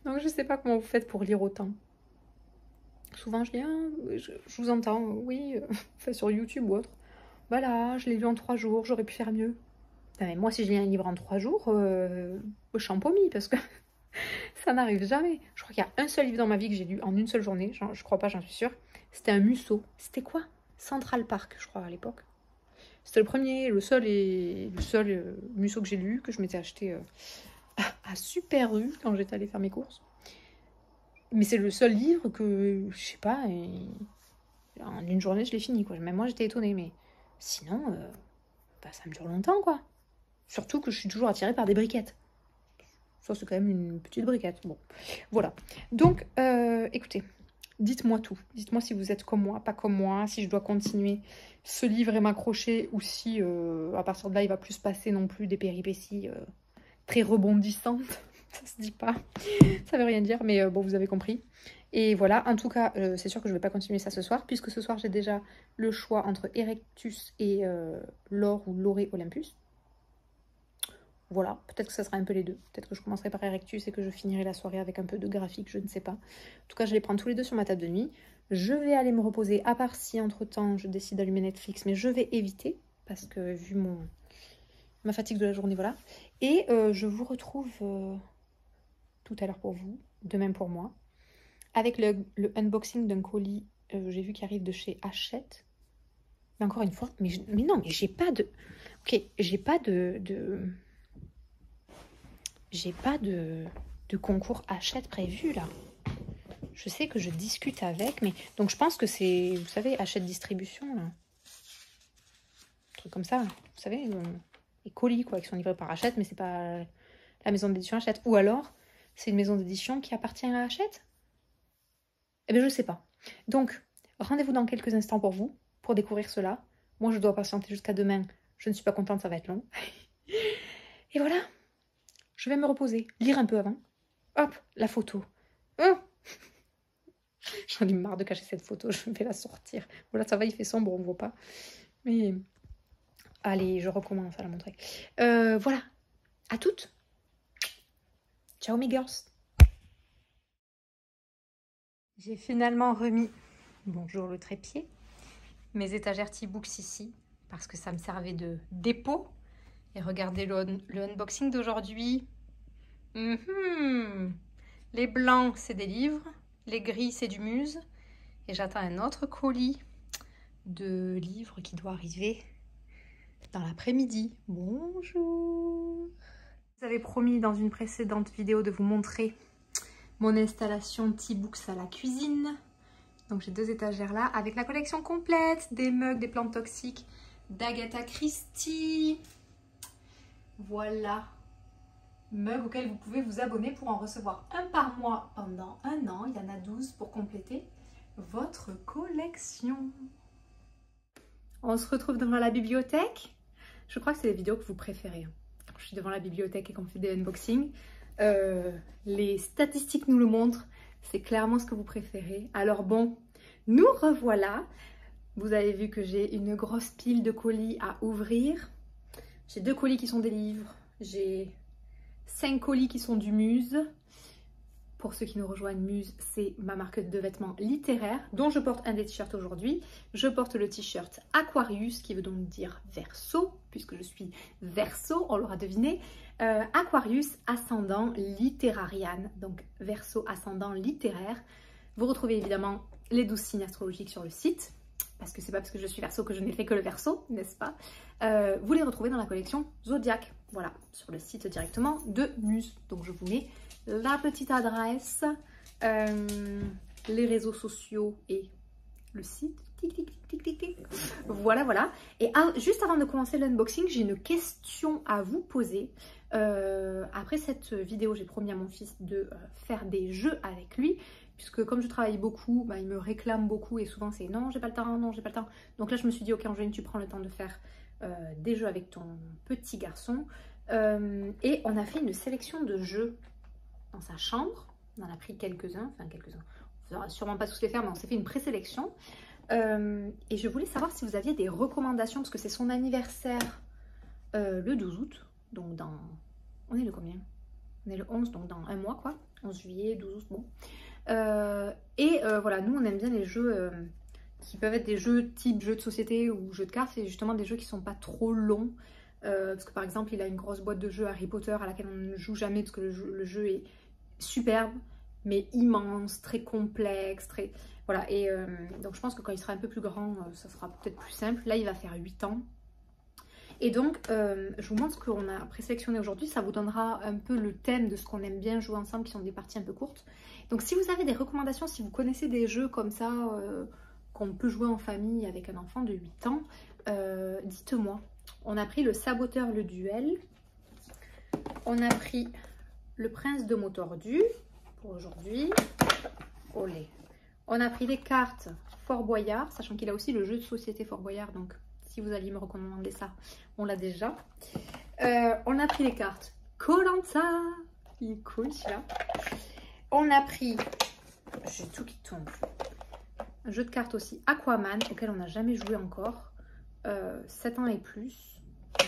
Donc je sais pas comment vous faites pour lire autant. Souvent je dis, je vous entends, oui, sur YouTube ou autre. Voilà, je l'ai lu en 3 jours, j'aurais pu faire mieux. Non, mais moi si je lis un livre en 3 jours, je suis en paumie parce que ça n'arrive jamais. Je crois qu'il y a un seul livre dans ma vie que j'ai lu en une seule journée. Je crois pas, j'en suis sûre. C'était un Musso. C'était quoi? Central Park, je crois, à l'époque. C'était le seul Musso que j'ai lu, que je m'étais acheté à Super U quand j'étais allée faire mes courses. Mais c'est le seul livre que, je sais pas, en une journée, je l'ai fini, quoi. Même moi, j'étais étonnée, mais sinon, ça me dure longtemps, quoi. Surtout que je suis toujours attirée par des briquettes. Ça, c'est quand même une petite briquette. Bon, voilà. Donc, écoutez, dites-moi tout. Dites-moi si vous êtes comme moi, pas comme moi, si je dois continuer ce livre et m'accrocher, ou si, à partir de là, il va plus se passer non plus des péripéties très rebondissantes. Ça se dit pas. Ça veut rien dire, mais bon, vous avez compris. Et voilà, en tout cas, c'est sûr que je vais pas continuer ça ce soir, puisque ce soir, j'ai déjà le choix entre Erectus et Laure ou Lauré Olympus. Voilà, peut-être que ça sera un peu les deux. Peut-être que je commencerai par Erectus et que je finirai la soirée avec un peu de graphique, je ne sais pas. En tout cas, je les prends tous les deux sur ma table de nuit. Je vais aller me reposer, à part si entre-temps je décide d'allumer Netflix, mais je vais éviter, parce que vu ma fatigue de la journée, voilà. Et je vous retrouve tout à l'heure pour vous, demain pour moi, avec le unboxing d'un colis, j'ai vu qu'il arrive de chez Hachette. Mais encore une fois, mais non, mais j'ai pas de... Ok, j'ai pas de concours Hachette prévu là. Je sais que je discute avec, mais donc je pense que c'est, vous savez, Hachette distribution là. Un truc comme ça, vous savez, les colis quoi, qui sont livrés par Hachette, mais c'est pas la maison d'édition Hachette. Ou alors, c'est une maison d'édition qui appartient à Hachette? Eh bien, je sais pas. Donc, rendez-vous dans quelques instants pour vous, pour découvrir cela. Moi, je dois patienter jusqu'à demain. Je ne suis pas contente, ça va être long. Et voilà. Je vais me reposer, lire un peu avant. Hop, la photo. Oh, j'en ai marre de cacher cette photo, je vais la sortir. Voilà, ça va, il fait sombre, on ne voit pas. Mais allez, je recommence à la montrer. Voilà, à toutes. Ciao mes girls. J'ai finalement remis, bonjour le trépied, mes étagères T-Books ici, parce que ça me servait de dépôt. Et regardez le unboxing d'aujourd'hui. Les blancs, c'est des livres. Les gris, c'est du Muse. Et j'attends un autre colis de livres qui doit arriver dans l'après-midi. Bonjour. Je vous avais promis dans une précédente vidéo de vous montrer mon installation T-Books à la cuisine. Donc j'ai 2 étagères là avec la collection complète des mugs, des plantes toxiques d'Agatha Christie. Voilà. Mug auquel vous pouvez vous abonner pour en recevoir un par mois pendant 1 an. Il y en a 12 pour compléter votre collection. On se retrouve devant la bibliothèque. Je crois que c'est les vidéos que vous préférez. Quand je suis devant la bibliothèque et qu'on fait des unboxings, les statistiques nous le montrent. C'est clairement ce que vous préférez. Alors bon, nous revoilà. Vous avez vu que j'ai une grosse pile de colis à ouvrir. J'ai 2 colis qui sont des livres. J'ai 5 colis qui sont du Muse. Pour ceux qui nous rejoignent, Muse, c'est ma marque de vêtements littéraires, dont je porte un des t-shirts aujourd'hui. Je porte le t-shirt Aquarius, qui veut donc dire Verseau, puisque je suis Verseau, on l'aura deviné. Aquarius, ascendant littérarian, donc Verseau, ascendant littéraire. Vous retrouvez évidemment les 12 signes astrologiques sur le site, parce que c'est pas parce que je suis Verseau que je n'ai fait que le Verseau, n'est-ce pas? Vous les retrouvez dans la collection Zodiac, voilà, sur le site directement de Muse. Donc je vous mets la petite adresse, les réseaux sociaux et le site. Tic, tic, tic, tic, tic. Voilà, voilà. Et juste avant de commencer l'unboxing, j'ai une question à vous poser. Après cette vidéo, j'ai promis à mon fils de faire des jeux avec lui, puisque comme je travaille beaucoup, bah, il me réclame beaucoup et souvent c'est non, j'ai pas le temps, non, j'ai pas le temps. Donc là, je me suis dit, ok, Angéline, tu prends le temps de faire des jeux avec ton petit garçon. Et on a fait une sélection de jeux dans sa chambre. On en a pris quelques-uns, enfin quelques-uns. On ne va sûrement pas tous les faire, mais on s'est fait une présélection. Et je voulais savoir si vous aviez des recommandations, parce que c'est son anniversaire le 12 août. Donc dans... On est le combien? On est le 11, donc dans un mois quoi. 11 juillet, 12 août, bon. Voilà, nous on aime bien les jeux qui peuvent être des jeux type jeux de société ou jeux de cartes. C'est justement des jeux qui sont pas trop longs. Parce que par exemple, il a une grosse boîte de jeux Harry Potter à laquelle on ne joue jamais parce que le jeu est superbe, mais immense, très complexe, très... Voilà, et donc je pense que quand il sera un peu plus grand, ça sera peut-être plus simple. Là, il va faire 8 ans. Et donc, je vous montre ce qu'on a présélectionné aujourd'hui. Ça vous donnera un peu le thème de ce qu'on aime bien jouer ensemble, qui sont des parties un peu courtes. Donc, si vous avez des recommandations, si vous connaissez des jeux comme ça, qu'on peut jouer en famille avec un enfant de 8 ans, dites-moi. On a pris le Saboteur, le duel. On a pris le Prince de mots tordus pour aujourd'hui. Olé. On a pris les cartes Fort Boyard, sachant qu'il a aussi le jeu de société Fort Boyard. Donc, si vous alliez me recommander ça, on l'a déjà. On a pris les cartes Koh-Lanta. Il est cool celui-là. On a pris, j'ai tout qui tombe, un jeu de cartes aussi Aquaman, auquel on n'a jamais joué encore. 7 ans et plus.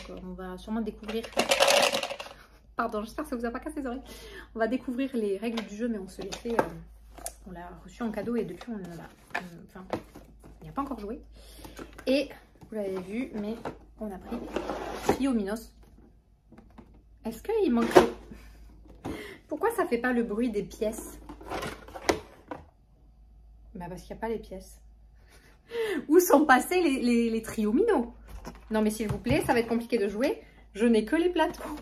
Donc on va sûrement découvrir... Pardon, j'espère que ça vous a pas cassé les oreilles. On va découvrir les règles du jeu, mais on se les fait... on l'a reçu en cadeau et depuis on l'a... Enfin, il n'y a pas encore joué. Et, vous l'avez vu, mais on a pris Trio Minos. Est-ce qu'il manquerait... Pourquoi ça fait pas le bruit des pièces? Bah parce qu'il n'y a pas les pièces. Où sont passés les Trio Minos? Non mais s'il vous plaît, ça va être compliqué de jouer. Je n'ai que les plateaux.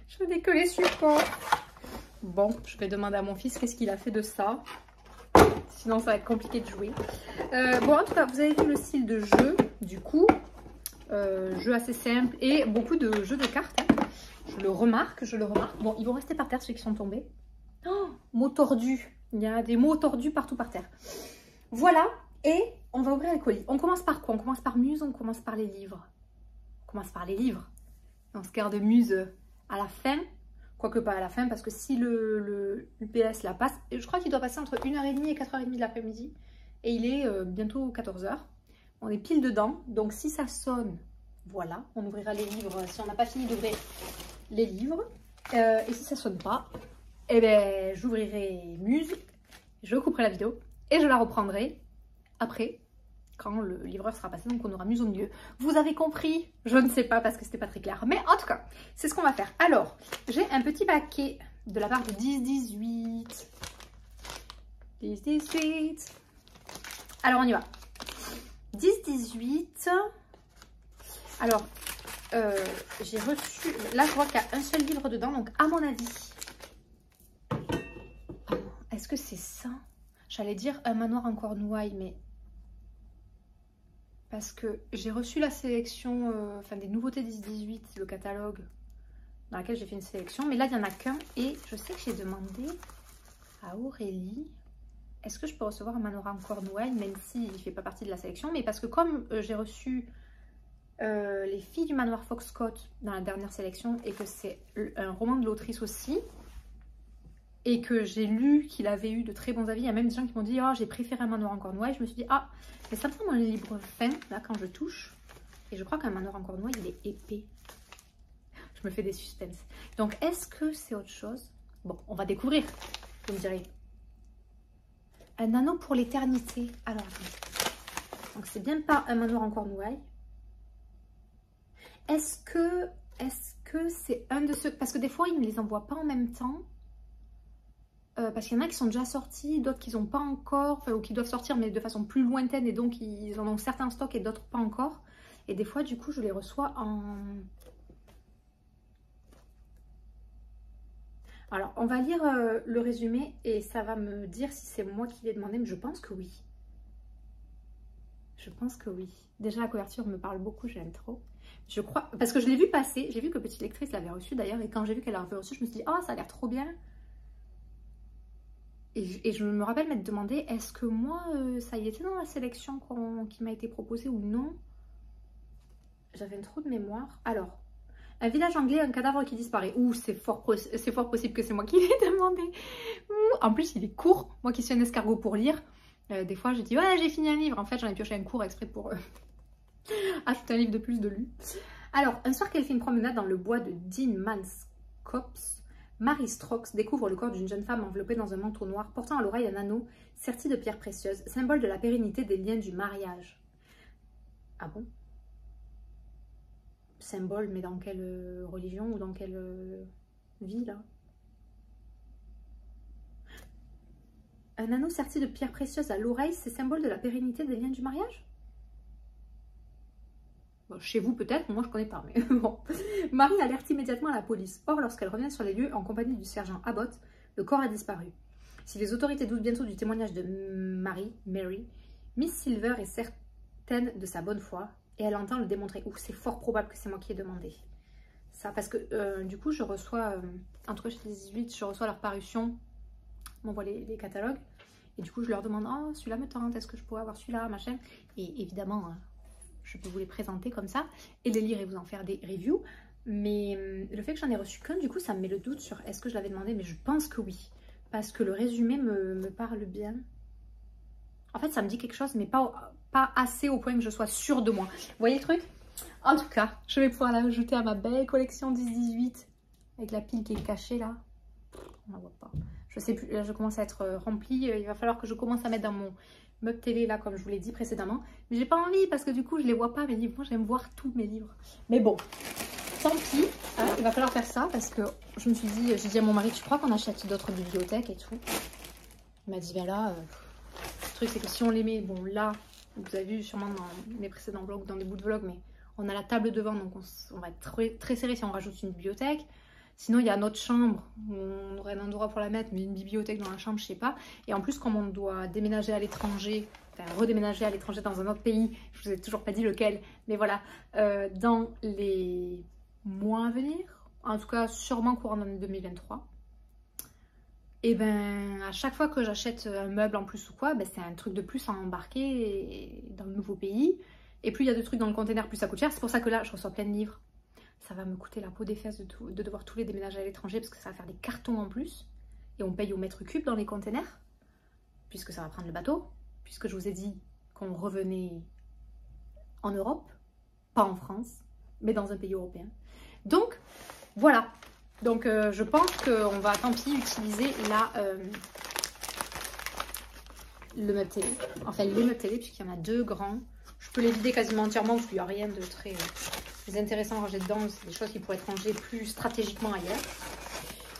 Je n'ai que les supports. Bon, je vais demander à mon fils qu'est-ce qu'il a fait de ça. Sinon, ça va être compliqué de jouer. Bon, en tout cas, vous avez vu le style de jeu, du coup. Jeu assez simple et beaucoup de jeux de cartes. Hein. Je le remarque, je le remarque. Bon, ils vont rester par terre, ceux qui sont tombés. Oh, mots tordus. Il y a des mots tordus partout par terre. Voilà, et on va ouvrir les colis. On commence par quoi? On commence par Muse, on commence par les livres. On commence par les livres. On se garde Muse à la fin. Quoique pas à la fin, parce que si le UPS la passe, je crois qu'il doit passer entre 1h30 et 4h30 de l'après-midi. Et il est bientôt 14h. On est pile dedans. Donc si ça sonne, voilà, on ouvrira les livres si on n'a pas fini d'ouvrir les livres. Et si ça sonne pas, eh ben, j'ouvrirai Muse, je couperai la vidéo et je la reprendrai après, quand le livreur sera passé, donc on aura Muse au milieu. Vous avez compris? Je ne sais pas parce que c'était pas très clair. Mais en tout cas, c'est ce qu'on va faire. Alors, j'ai un petit paquet de la part de 10-18. 10-18. Alors, on y va. 10-18. Alors, j'ai reçu... Là, je vois qu'il y a un seul livre dedans. Donc, à mon avis... Est-ce que c'est ça? J'allais dire un manoir en Cornouailles, mais... Parce que j'ai reçu la sélection, enfin des nouveautés 10-18, le catalogue, dans laquelle j'ai fait une sélection. Mais là, il n'y en a qu'un. Et je sais que j'ai demandé à Aurélie, est-ce que je peux recevoir un manoir en Cornouailles, même s'il ne fait pas partie de la sélection. Mais parce que comme j'ai reçu Les filles du manoir Foxcott dans la dernière sélection, et que c'est un roman de l'autrice aussi, et que j'ai lu qu'il avait eu de très bons avis. Il y a même des gens qui m'ont dit « Oh, j'ai préféré un manoir en Cornouailles ». Je me suis dit « Ah, mais ça me semble un livre fin, là, quand je touche. » Et je crois qu'un manoir en Cornouailles, il est épais. Je me fais des suspens. Donc, est-ce que c'est autre chose? Bon, on va découvrir, vous me direz. Un anneau pour l'éternité. Alors, attendez. Donc, c'est bien pas un manoir en Cornouailles. Est-ce que c'est un de ceux... Parce que des fois, ils ne les envoient pas en même temps. Parce qu'il y en a qui sont déjà sortis, d'autres qui n'ont pas encore, enfin, ou qui doivent sortir mais de façon plus lointaine, et donc ils en ont certains en stock et d'autres pas encore. Et des fois, du coup, je les reçois en... Alors, on va lire le résumé et ça va me dire si c'est moi qui l'ai demandé, mais je pense que oui. Je pense que oui. Déjà, la couverture me parle beaucoup, j'aime trop. Je crois, parce que je l'ai vu passer, j'ai vu que Petite Lectrice l'avait reçu d'ailleurs, et quand j'ai vu qu'elle l'avait reçu, je me suis dit, oh, ça a l'air trop bien. Et je me rappelle m'être demandé, est-ce que moi, ça y était dans la sélection qui m'a été proposée ou non? J'avais un trou de mémoire. Alors, un village anglais, un cadavre qui disparaît. Ouh, c'est fort possible que c'est moi qui l'ai demandé. Ouh, en plus, il est court. Moi qui suis un escargot pour lire, des fois, je dis, ouais, j'ai fini un livre. En fait, j'en ai pioché un court exprès pour acheter un livre de plus de lu. Alors, un soir qu'elle fait une promenade dans le bois de Dean Man's Copse, Mary Strokes découvre le corps d'une jeune femme enveloppée dans un manteau noir, portant à l'oreille un anneau serti de pierres précieuses, symbole de la pérennité des liens du mariage. Ah bon? Symbole, mais dans quelle religion ou dans quelle vie, là? Un anneau serti de pierres précieuses à l'oreille, c'est symbole de la pérennité des liens du mariage? Bon, chez vous peut-être, moi je connais pas, mais bon. Marie alerte immédiatement la police. Or, lorsqu'elle revient sur les lieux en compagnie du sergent Abbott, le corps a disparu. Si les autorités doutent bientôt du témoignage de Mary, Miss Silver est certaine de sa bonne foi et elle entend le démontrer. Ouh, c'est fort probable que c'est moi qui ai demandé ça, parce que du coup je reçois, entre chez les 18, je reçois leur parution, on m'envoie les catalogues, et du coup je leur demande, oh celui-là me tente, est-ce que je pourrais avoir celui-là, machin, et évidemment... je peux vous les présenter comme ça et les lire et vous en faire des reviews. Mais le fait que j'en ai reçu qu'un, du coup, ça me met le doute sur est-ce que je l'avais demandé. Mais je pense que oui. Parce que le résumé me parle bien. En fait, ça me dit quelque chose, mais pas assez au point que je sois sûre de moi. Vous voyez le truc? En tout cas, je vais pouvoir l'ajouter à ma belle collection 10-18. Avec la pile qui est cachée là. On la voit pas. Je sais plus, là je commence à être remplie. Il va falloir que je commence à mettre dans mon... meuble télé là comme je vous l'ai dit précédemment, mais j'ai pas envie parce que du coup je les vois pas mes livres. Moi j'aime voir tous mes livres, mais bon tant pis, il va falloir faire ça parce que je me suis dit, j'ai dit à mon mari, tu crois qu'on achète d'autres bibliothèques et tout? Il m'a dit ben là le truc c'est que si on les met bon là vous avez vu sûrement dans mes précédents vlogs, dans des bouts de vlog, mais on a la table devant, donc on va être très serré si on rajoute une bibliothèque. Sinon, il y a notre chambre, où on aurait un endroit pour la mettre, mais une bibliothèque dans la chambre, je sais pas. Et en plus, comme on doit déménager à l'étranger, enfin redéménager à l'étranger dans un autre pays, je vous ai toujours pas dit lequel, mais voilà, dans les mois à venir, en tout cas sûrement courant d'année 2023, et ben à chaque fois que j'achète un meuble en plus ou quoi, ben, c'est un truc de plus à embarquer dans le nouveau pays. Et plus il y a de trucs dans le container, plus ça coûte cher. C'est pour ça que là, je reçois plein de livres. Ça va me coûter la peau des fesses de devoir tous les déménager à l'étranger parce que ça va faire des cartons en plus. Et on paye au mètre cube dans les containers, puisque ça va prendre le bateau, puisque je vous ai dit qu'on revenait en Europe, pas en France, mais dans un pays européen. Donc, voilà. Donc, je pense qu'on va, tant pis, utiliser le meuble télé. Enfin, les meubles télé, puisqu'il y en a 2 grands. Je peux les vider quasiment entièrement, parce qu'il n'y a rien de très intéressant à ranger dedans. C'est des choses qui pourraient être rangées plus stratégiquement ailleurs.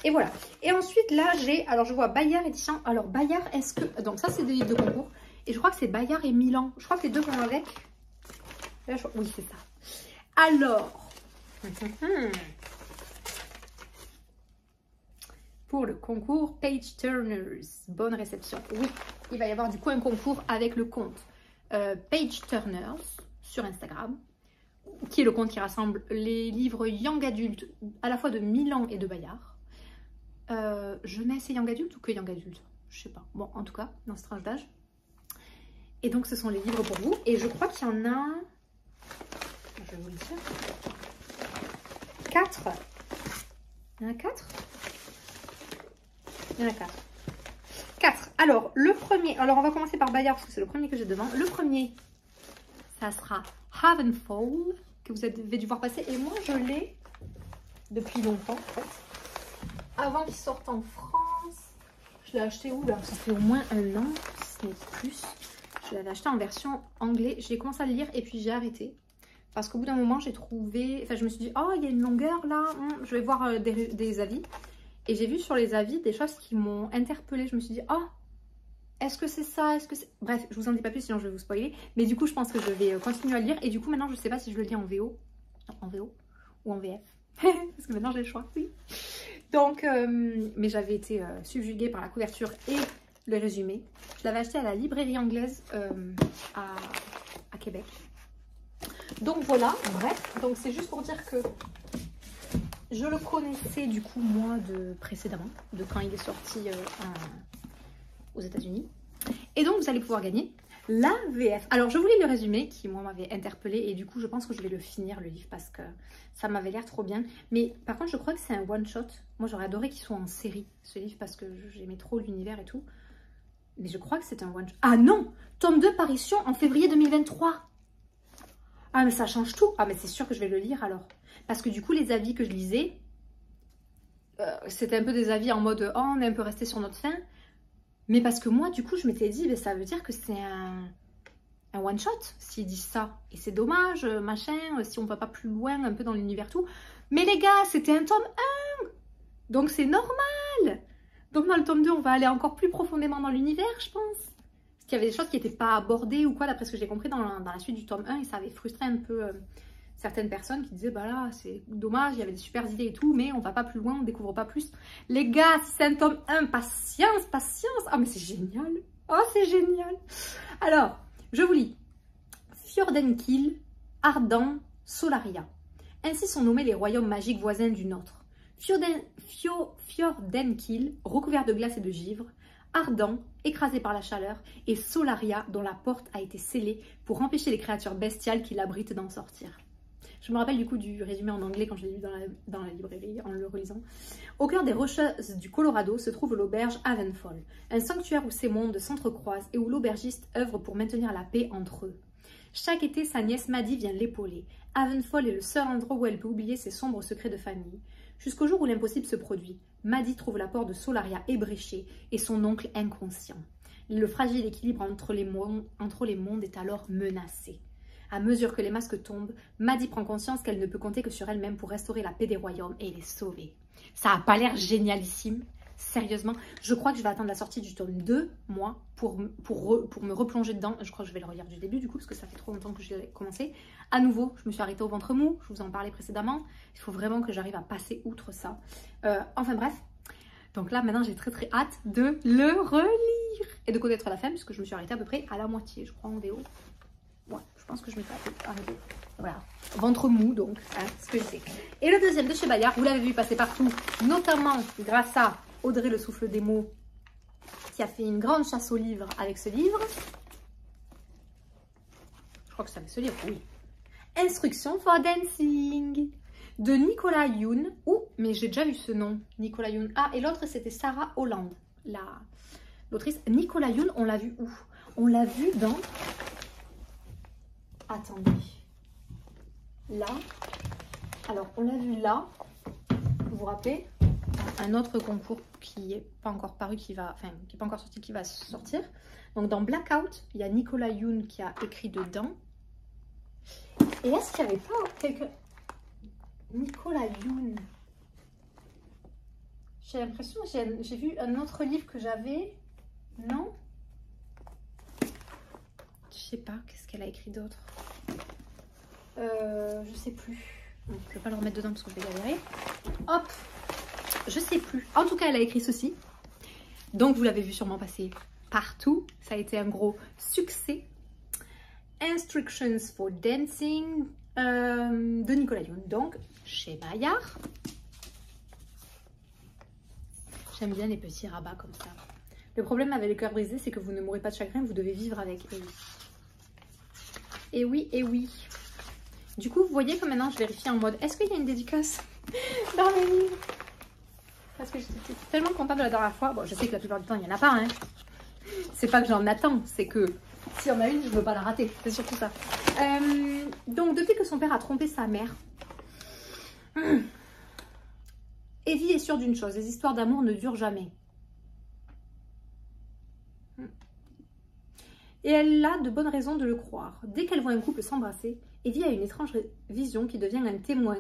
Et voilà. Et ensuite, là, j'ai... Alors, je vois Bayard édition. Alors, Bayard, est-ce que... Donc, ça, c'est des livres de concours. Et je crois que c'est Bayard et Milan. Je crois que les deux vont avec. Là, oui, c'est ça. Alors... Pour le concours Page Turners. Bonne réception. Oui, il va y avoir du coup un concours avec le compte Page Turners sur Instagram, qui est le compte qui rassemble les livres young adultes, à la fois de Milan et de Bayard. Jeunesse et young adulte ou que young adulte, je sais pas. Bon, en tout cas, dans ce tranche d'âge. Et donc, ce sont les livres pour vous. Et je crois qu'il y en a... Je vais vous le dire. 4. Il y en a 4 ? Il y en a 4. 4. Alors, le premier... Alors, on va commencer par Bayard, parce que c'est le premier que j'ai devant. Le premier, ça sera Havenfall, que vous avez dû voir passer. Et moi, je l'ai depuis longtemps, en fait. Avant qu'il sorte en France. Je l'ai acheté où, là? Ça fait au moins 1 an, si ce n'est plus. Je l'avais acheté en version anglais. J'ai commencé à le lire et puis j'ai arrêté. Parce qu'au bout d'un moment, j'ai trouvé... Enfin, je me suis dit, oh, il y a une longueur, là. Je vais voir des avis. Et j'ai vu sur les avis des choses qui m'ont interpellée. Je me suis dit, oh, est-ce que c'est ça? Est-ce que c'est... Bref, je vous en dis pas plus, sinon je vais vous spoiler. Mais du coup, je pense que je vais continuer à lire. Et du coup, maintenant, je sais pas si je le lis en VO. Non, en VO ou en VF. Parce que maintenant, j'ai le choix, oui. Donc, mais j'avais été subjuguée par la couverture et le résumé. Je l'avais acheté à la librairie anglaise à Québec. Donc voilà, bref. Donc c'est juste pour dire que je le connaissais du coup moi précédemment, de quand il est sorti aux États-Unis. Et donc vous allez pouvoir gagner la VF. Alors je vous lis le résumé qui moi m'avait interpellée et du coup je pense que je vais le finir le livre parce que ça m'avait l'air trop bien. Mais par contre je crois que c'est un one shot. Moi j'aurais adoré qu'il soit en série ce livre parce que j'aimais trop l'univers et tout. Mais je crois que c'est un one shot. Ah non, tome 2 parution en février 2023. Ah mais ça change tout. Ah mais c'est sûr que je vais le lire alors. Parce que du coup les avis que je lisais, c'était un peu des avis en mode oh on est un peu resté sur notre faim. Mais parce que moi du coup je m'étais dit ça veut dire que c'est un one shot s'ils disent ça. Et c'est dommage, machin, si on va pas plus loin un peu dans l'univers tout. Mais les gars c'était un tome 1. Donc c'est normal. Donc dans le tome 2 on va aller encore plus profondément dans l'univers je pense. Qu'il y avait des choses qui n'étaient pas abordées ou quoi, d'après ce que j'ai compris dans la suite du tome 1, et ça avait frustré un peu certaines personnes qui disaient, bah là, c'est dommage, il y avait des super idées et tout, mais on va pas plus loin, on découvre pas plus. Les gars, c'est un tome 1, patience, patience. Ah, mais c'est génial. Oh, c'est génial. Alors, je vous lis. Fjordenkill, Ardent, Solaria. Ainsi sont nommés les royaumes magiques voisins du nôtre. Fjordenkill, recouvert de glace et de givre, Ardent, écrasé par la chaleur, et Solaria, dont la porte a été scellée pour empêcher les créatures bestiales qui l'abritent d'en sortir. Je me rappelle du coup du résumé en anglais quand je l'ai lu dans la librairie en le relisant. Au cœur des rocheuses du Colorado se trouve l'auberge Havenfall, un sanctuaire où ces mondes s'entrecroisent et où l'aubergiste œuvre pour maintenir la paix entre eux. Chaque été, sa nièce Maddie vient l'épauler. Havenfall est le seul endroit où elle peut oublier ses sombres secrets de famille. Jusqu'au jour où l'impossible se produit. Maddie trouve la porte de Solaria ébréchée et son oncle inconscient. Le fragile équilibre entre les mondes est alors menacé. À mesure que les masques tombent, Maddie prend conscience qu'elle ne peut compter que sur elle-même pour restaurer la paix des royaumes et les sauver. Ça a pas l'air génialissime. sérieusement, je crois que je vais attendre la sortie du tome 2, moi, pour me replonger dedans. Je crois que je vais le relire du début, du coup, parce que ça fait trop longtemps que je l'ai commencé. À nouveau, je me suis arrêtée au ventre mou, je vous en parlais précédemment. Il faut vraiment que j'arrive à passer outre ça. Enfin bref, donc là, maintenant, j'ai très très hâte de le relire. Et de connaître la fin, puisque je me suis arrêtée à peu près à la moitié, je crois, en VO. Ouais, je pense que je m'étais arrêtée. Voilà, ventre mou, donc, hein, ce que je sais. Et le deuxième de chez Bayard, vous l'avez vu passer partout, notamment grâce à Audrey le souffle des mots, qui a fait une grande chasse aux livres avec ce livre. Je crois que c'est avec ce livre, oui. Instruction for Dancing, de Nicolas Youn. Mais j'ai déjà eu ce nom, Nicolas Youn. Ah, et l'autre, c'était Sarah Holland, l'autrice. Nicolas Youn, on l'a vu où? On l'a vu dans... Attendez. Là. Alors, on l'a vu là. Vous vous rappelez? Un autre concours qui n'est pas encore paru, qui n'est pas encore sorti, qui va sortir. Donc, dans Blackout, il y a Nicolas Youn qui a écrit dedans. Et est-ce qu'il n'y avait pas quelqu'un... Nicolas Youn. J'ai l'impression, j'ai vu un autre livre que j'avais. Non? Je sais pas, qu'est-ce qu'elle a écrit d'autre? Je sais plus. Bon, je vais pas le remettre dedans parce que je vais galérer. Hop, je sais plus. En tout cas, elle a écrit ceci. Donc, vous l'avez vu sûrement passer partout. Ça a été un gros succès. Instructions for Dancing de Nicolas Youn. Donc, chez Bayard. J'aime bien les petits rabats comme ça. Le problème avec le cœur brisé, c'est que vous ne mourrez pas de chagrin, vous devez vivre avec. Et oui, et oui. Du coup, vous voyez que maintenant, je vérifie en mode, est-ce qu'il y a une dédicace dans les livres? Parce que j'étais tellement contente de la dernière fois. Bon, je sais que la plupart du temps, il n'y en a pas. Hein. C'est pas que j'en attends, c'est que s'il y en a une, je ne veux pas la rater. C'est surtout ça. Donc, depuis que son père a trompé sa mère, Evie est sûre d'une chose, les histoires d'amour ne durent jamais. Et elle a de bonnes raisons de le croire. Dès qu'elle voit un couple s'embrasser, Evie a une étrange vision qui devient un témoin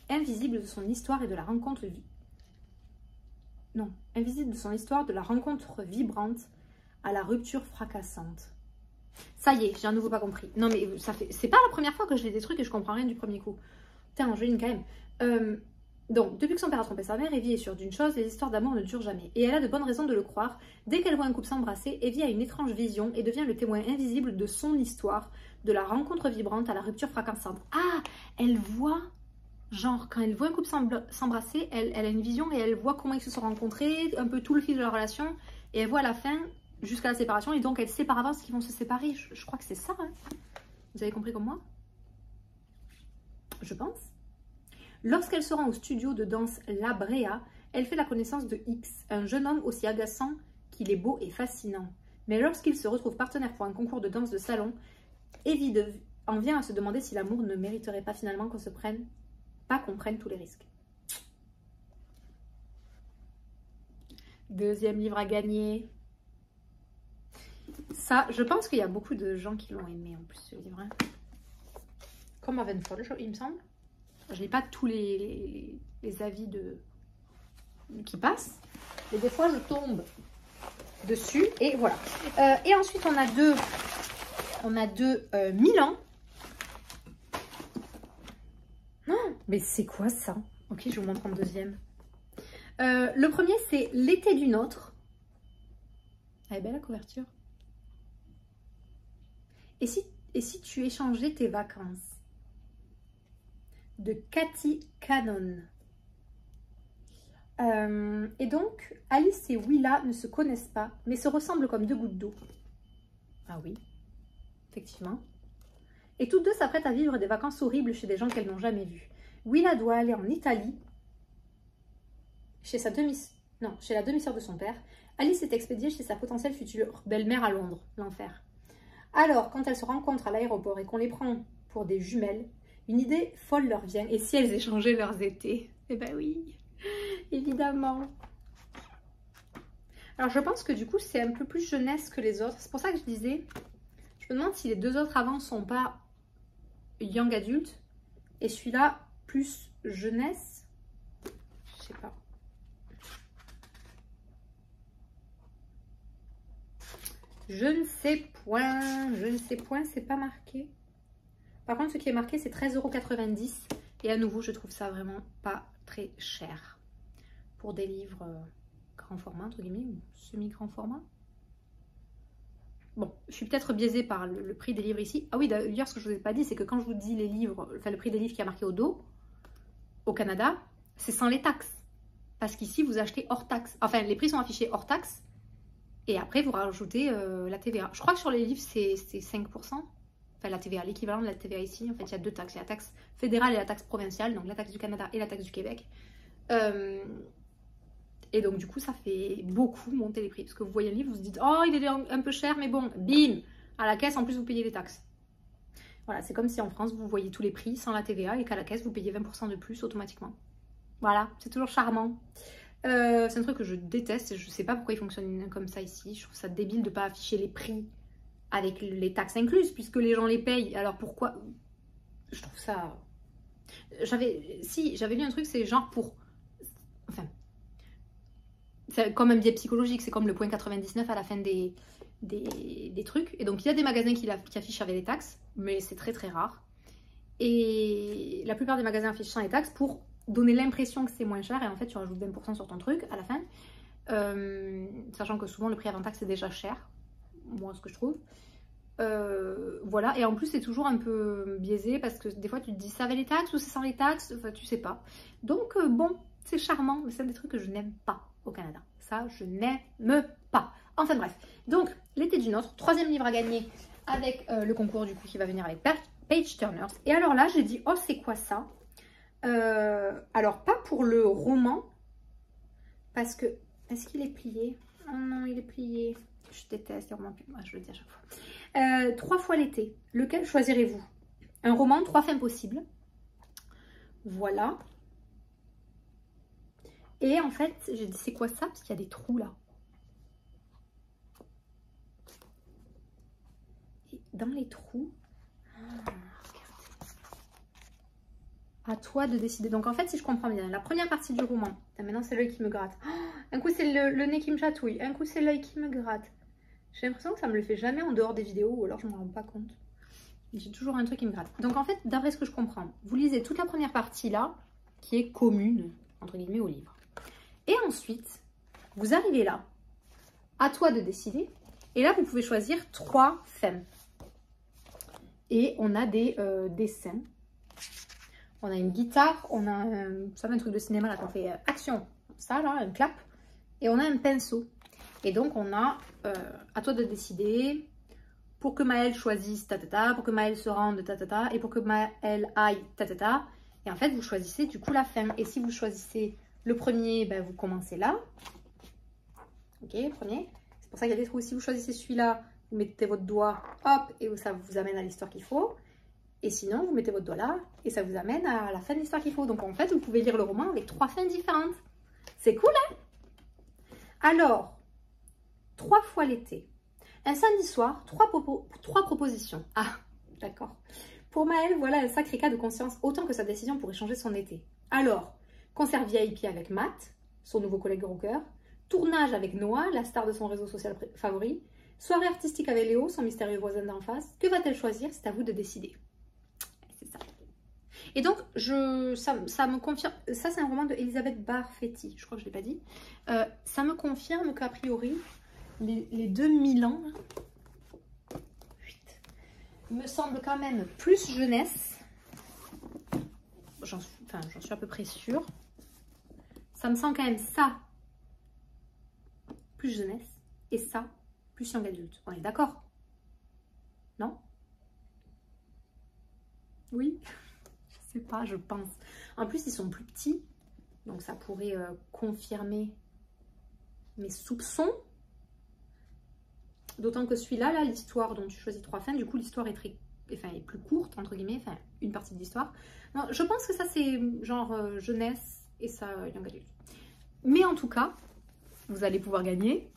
invisible de son histoire et de la rencontre invisible de son histoire, de la rencontre vibrante à la rupture fracassante. Ça y est, j'ai à nouveau pas compris. Non mais c'est pas la première fois que je lis des trucs et je comprends rien du premier coup. Putain, je lis quand même. Donc, depuis que son père a trompé sa mère, Evie est sûre d'une chose, les histoires d'amour ne durent jamais. Et elle a de bonnes raisons de le croire. Dès qu'elle voit un couple s'embrasser, Evie a une étrange vision et devient le témoin invisible de son histoire, de la rencontre vibrante à la rupture fracassante. Ah, elle voit, genre, quand elle voit un couple s'embrasser, elle a une vision et elle voit comment ils se sont rencontrés, un peu tout le fil de la relation, et elle voit à la fin, jusqu'à la séparation, et donc elle sait par avance qu'ils vont se séparer. Je crois que c'est ça, hein. Vous avez compris comme moi? Je pense. Lorsqu'elle se rend au studio de danse La Brea, elle fait la connaissance de X, un jeune homme aussi agaçant qu'il est beau et fascinant. Mais lorsqu'il se retrouve partenaire pour un concours de danse de salon, Evie en vient à se demander si l'amour ne mériterait pas finalement qu'on prenne tous les risques. Deuxième livre à gagner. Ça, je pense qu'il y a beaucoup de gens qui l'ont aimé en plus ce livre. Hein. Comme Ravenfall, il me semble. Je lis pas tous les avis qui passent. Et des fois, je tombe dessus. Et voilà. Et ensuite, on a deux Milan. Oh, mais c'est quoi ça? Ok, je vous montre en deuxième. Le premier, c'est L'été d'une autre. Elle est belle la couverture. Et si tu échangeais tes vacances? De Cathy Cannon. Et donc, Alice et Willa ne se connaissent pas, mais se ressemblent comme deux gouttes d'eau. Ah oui, effectivement. Et toutes deux s'apprêtent à vivre des vacances horribles chez des gens qu'elles n'ont jamais vus. Willa doit aller en Italie, chez la demi-sœur de son père. Alice est expédiée chez sa potentielle future belle-mère à Londres, l'enfer. Alors, quand elles se rencontrent à l'aéroport et qu'on les prend pour des jumelles, une idée folle leur vient. Et si elles échangeaient leurs étés? Eh ben oui, évidemment. Alors, je pense que du coup, c'est un peu plus jeunesse que les autres. C'est pour ça que je disais, je me demande si les deux autres avant sont pas young adulte et celui-là plus jeunesse. Je sais pas. Je ne sais point. Je ne sais point, c'est pas marqué. Par contre, ce qui est marqué, c'est 13,90 €. Et à nouveau, je trouve ça vraiment pas très cher. Pour des livres grand format, entre guillemets, ou semi-grand format. Bon, je suis peut-être biaisée par le prix des livres ici. Ah oui, d'ailleurs, ce que je ne vous ai pas dit, c'est que quand je vous dis les livres, enfin le prix des livres qui a marqué au dos, au Canada, c'est sans les taxes. Parce qu'ici, vous achetez hors taxe. Enfin, les prix sont affichés hors taxe. Et après, vous rajoutez la TVA. Je crois que sur les livres, c'est 5%. Enfin, la TVA, l'équivalent de la TVA ici. En fait, il y a deux taxes. Il y a la taxe fédérale et la taxe provinciale. Donc, la taxe du Canada et la taxe du Québec. Et donc, du coup, ça fait beaucoup monter les prix. Parce que vous voyez le livre, vous vous dites, oh, il est un peu cher, mais bon, bim, à la caisse, en plus, vous payez les taxes. Voilà, c'est comme si en France, vous voyez tous les prix sans la TVA et qu'à la caisse, vous payez 20% de plus automatiquement. Voilà, c'est toujours charmant. C'est un truc que je déteste et je ne sais pas pourquoi il fonctionne comme ça ici. Je trouve ça débile de ne pas afficher les prix avec les taxes incluses puisque les gens les payent. Alors pourquoi? Je trouve ça... J'avais lu un truc, c'est genre pour... Enfin, c'est comme un biais psychologique, c'est comme le point 99 à la fin des trucs. Et donc il y a des magasins qui affichent avec les taxes, mais c'est très très rare. Et la plupart des magasins affichent sans les taxes pour donner l'impression que c'est moins cher et en fait tu rajoutes 20% sur ton truc à la fin, sachant que souvent le prix avant taxe c'est déjà cher, moi ce que je trouve. Voilà, et en plus c'est toujours un peu biaisé parce que des fois tu te dis ça avec les taxes ou c'est sans les taxes, enfin tu sais pas. Donc bon, c'est charmant, mais c'est un des trucs que je n'aime pas au Canada. Ça, je n'aime pas. Enfin bref, donc l'été d'une autre, 3e livre à gagner avec le concours du coup qui va venir avec Page Turners. Et alors là j'ai dit, oh c'est quoi ça? Alors pas pour le roman parce que est-ce qu'il est plié? Oh non, il est plié. Je déteste les romans pliés. Moi, je le dis à chaque fois. 3 fois l'été. Lequel choisirez-vous? Un roman, 3 fins possibles. Voilà. Et en fait, j'ai dit c'est quoi ça? Parce qu'il y a des trous là. Et dans les trous. À toi de décider. Donc en fait, si je comprends bien, la première partie du roman, maintenant c'est l'œil qui me gratte. Oh, un coup c'est le nez qui me chatouille, un coup c'est l'œil qui me gratte. J'ai l'impression que ça me le fait jamais en dehors des vidéos ou alors je ne me rends pas compte. J'ai toujours un truc qui me gratte. Donc en fait, d'après ce que je comprends, vous lisez toute la première partie là, qui est commune, entre guillemets, au livre. Et ensuite, vous arrivez là, à toi de décider. Et là, vous pouvez choisir 3 thèmes. Et on a des dessins. On a une guitare, on a un truc de cinéma là qu'on fait action, ça là, un clap, et on a un pinceau. Et donc on a, à toi de décider, pour que Maëlle choisisse ta, pour que Maëlle se rende ta, et pour que Maëlle aille ta. Et en fait vous choisissez du coup la fin. Et si vous choisissez le premier, ben, vous commencez là. Ok, premier. C'est pour ça qu'il y a des trous. Si vous choisissez celui-là, vous mettez votre doigt, hop, et ça vous amène à l'histoire qu'il faut. Et sinon, vous mettez votre doigt là et ça vous amène à la fin de l'histoire qu'il faut. Donc en fait, vous pouvez lire le roman avec 3 fins différentes. C'est cool, hein? Alors, 3 fois l'été. Un samedi soir, 3 propositions. Ah, d'accord. Pour Maëlle, voilà un sacré cas de conscience, autant que sa décision pourrait changer son été. Alors, concert VIP avec Matt, son nouveau collègue rocker. Tournage avec Noah, la star de son réseau social favori. Soirée artistique avec Léo, son mystérieux voisin d'en face. Que va-t-elle choisir? C'est à vous de décider. Et donc, ça me confirme, ça c'est un roman de Elisabeth Barfetti, je crois que je ne l'ai pas dit. Ça me confirme qu'a priori, les 2000 ans, là, me semblent quand même plus jeunesse. J'en suis à peu près sûre. Ça me semble quand même ça, plus jeunesse, et ça, plus young adulte. On est d'accord? Non? Oui? Je sais pas, je pense. En plus, ils sont plus petits, donc ça pourrait confirmer mes soupçons. D'autant que celui-là, là, l'histoire dont tu choisis 3 fins, du coup, l'histoire est est plus courte, entre guillemets, enfin, une partie de l'histoire. Je pense que ça, c'est genre jeunesse et ça, young adulte. Mais en tout cas, vous allez pouvoir gagner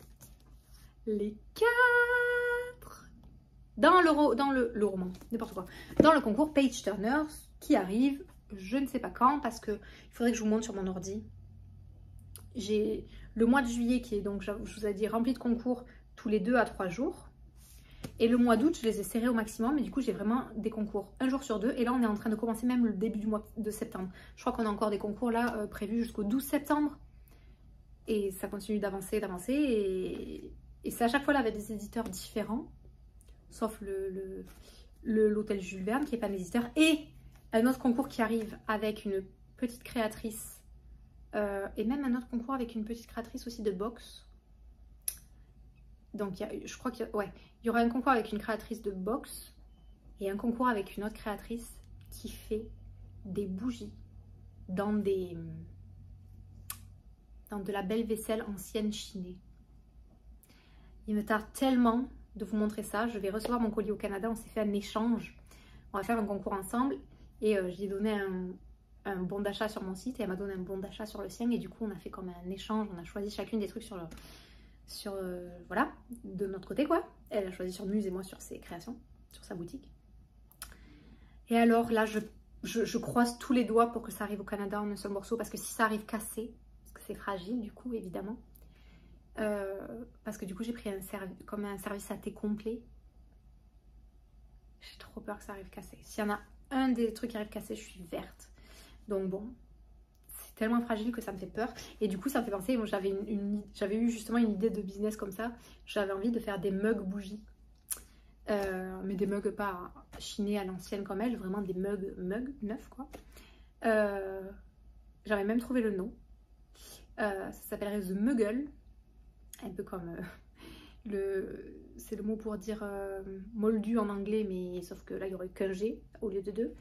les 4 dans le roman, n'importe quoi. Dans le concours Page Turners qui arrive, je ne sais pas quand, parce que il faudrait que je vous montre sur mon ordi. J'ai le mois de juillet qui est donc, je vous ai dit, rempli de concours tous les 2 à 3 jours. Et le mois d'août, je les ai serrés au maximum. Et du coup, j'ai vraiment des concours un jour sur deux. Et là, on est en train de commencer même le début du mois de septembre. Je crois qu'on a encore des concours là prévus jusqu'au 12 septembre. Et ça continue d'avancer, d'avancer. Et c'est à chaque fois là avec des éditeurs différents. Sauf l'hôtel Jules Verne qui n'est pas un éditeur. Et un autre concours qui arrive avec une petite créatrice. Et même un autre concours avec une petite créatrice aussi de boxe. Donc, je crois qu'il y aura un concours avec une créatrice de boxe et un concours avec une autre créatrice qui fait des bougies dans de la belle vaisselle ancienne chinée. Il me tarde tellement de vous montrer ça. Je vais recevoir mon colis au Canada. On s'est fait un échange. On va faire un concours ensemble et je lui ai donné un bon d'achat sur mon site et elle m'a donné un bon d'achat sur le sien. Et du coup, on a fait comme un échange. On a choisi chacune des trucs voilà, de notre côté quoi. Elle a choisi sur Muse et moi sur ses créations, sur sa boutique. Et alors là, je croise tous les doigts pour que ça arrive au Canada en un seul morceau, parce que si ça arrive cassé, parce que c'est fragile du coup évidemment, parce que du coup j'ai pris comme un service à thé complet. J'ai trop peur que ça arrive cassé. S'il y en a un des trucs qui arrive cassé, je suis verte. Donc bon, tellement fragile que ça me fait peur. Et du coup ça me fait penser, j'avais eu justement une idée de business comme ça. J'avais envie de faire des mugs bougies, mais des mugs pas chinés à l'ancienne comme elle, vraiment des mugs neufs quoi. J'avais même trouvé le nom. Ça s'appellerait The Muggle, un peu comme c'est le mot pour dire moldu en anglais, mais sauf que là il y aurait qu'un G au lieu de deux.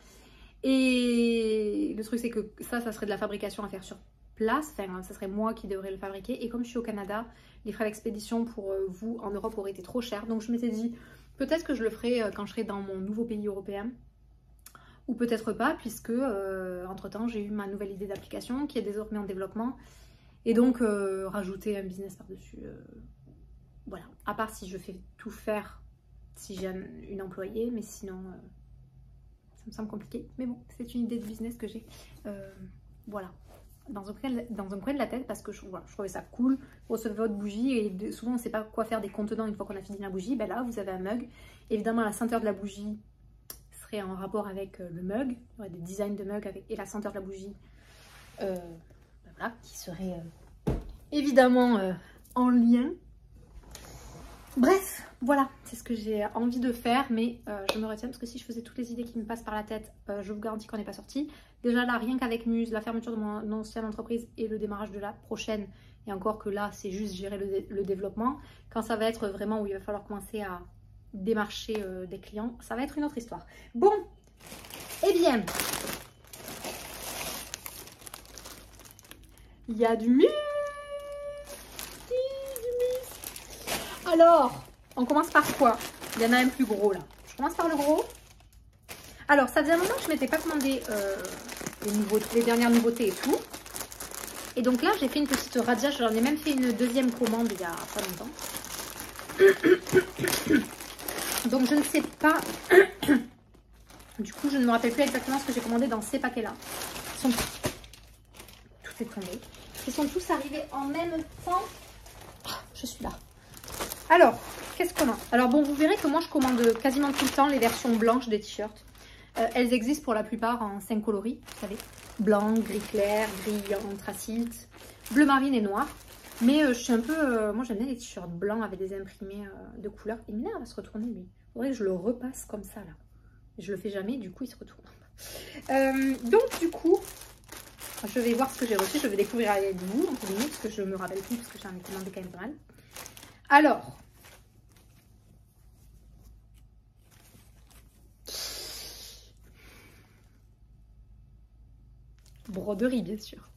Et le truc c'est que ça serait de la fabrication à faire sur place, enfin ça serait moi qui devrais le fabriquer. Et comme je suis au Canada, les frais d'expédition pour vous en Europe auraient été trop chers. Donc je m'étais dit peut-être que je le ferai quand je serai dans mon nouveau pays européen. Ou peut-être pas, puisque entre temps j'ai eu ma nouvelle idée d'application qui est désormais en développement. Et donc rajouter un business par-dessus. Voilà, à part si je fais tout faire si j'ai une employée, mais sinon... ça me semble compliqué, mais bon, c'est une idée de business que j'ai, voilà, dans un coin de la tête, parce que voilà, je trouvais ça cool. Vous recevez votre bougie et souvent on ne sait pas quoi faire des contenants une fois qu'on a fini la bougie. Ben là, vous avez un mug. Évidemment, la senteur de la bougie serait en rapport avec le mug. Il y aurait des designs de mug et la senteur de la bougie, voilà, qui serait évidemment en lien. Bref, voilà, c'est ce que j'ai envie de faire, mais je me retiens parce que si je faisais toutes les idées qui me passent par la tête, je vous garantis qu'on n'est pas sorti. Déjà là, rien qu'avec Muse, la fermeture de mon ancienne entreprise et le démarrage de la prochaine, et encore que là, c'est juste gérer le développement. Quand ça va être vraiment où il va falloir commencer à démarcher des clients, ça va être une autre histoire. Bon, eh bien, il y a du Muse. Alors, on commence par quoi? Il y en a un plus gros là. Je commence par le gros. Alors, ça faisait un moment que je ne m'étais pas commandé les dernières nouveautés et tout. Et donc là, j'ai fait une petite razzia. J'en ai même fait une deuxième commande il y a pas longtemps. Donc, je ne sais pas. Du coup, je ne me rappelle plus exactement ce que j'ai commandé dans ces paquets-là. Tout est tombé. Ils sont tous arrivés en même temps. Je suis là. Alors, qu'est-ce qu'on a? Alors bon, vous verrez que moi je commande quasiment tout le temps les versions blanches des t-shirts. Elles existent pour la plupart en 5 coloris, vous savez. Blanc, gris clair, gris anthracite, bleu marine et noir. Mais je suis un peu... moi j'aime bien les t-shirts blancs avec des imprimés de couleurs. Il m'énerve à se retourner lui. Il faudrait que je le repasse comme ça là. Je le fais jamais, du coup il se retourne. Donc du coup, je vais voir ce que j'ai reçu. Je vais découvrir avec vous, entre guillemets, parce que je me rappelle plus, parce que j'en ai commandé quand même pas mal. Alors, broderie bien sûr.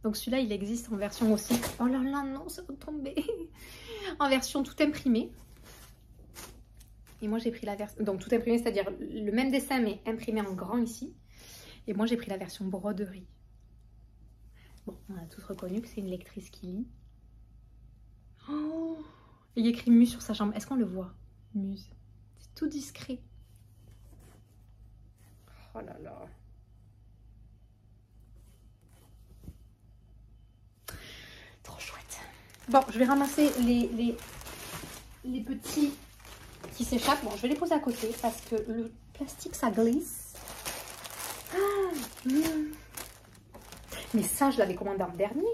Donc celui-là, il existe en version aussi. Oh là là, non, ça va tomber. En version tout imprimée. Et moi, j'ai pris la version... Donc tout imprimé, c'est-à-dire le même dessin, mais imprimé en grand ici. Et moi, j'ai pris la version broderie. Bon, on a tous reconnu que c'est une lectrice qui lit. Oh, il y a écrit Muse sur sa jambe. Est-ce qu'on le voit? Muse. C'est tout discret. Oh là là. Trop chouette. Bon, je vais ramasser les petits qui s'échappent. Bon, je vais les poser à côté parce que le plastique, ça glisse. Mais ça, je l'avais commandé en dernier.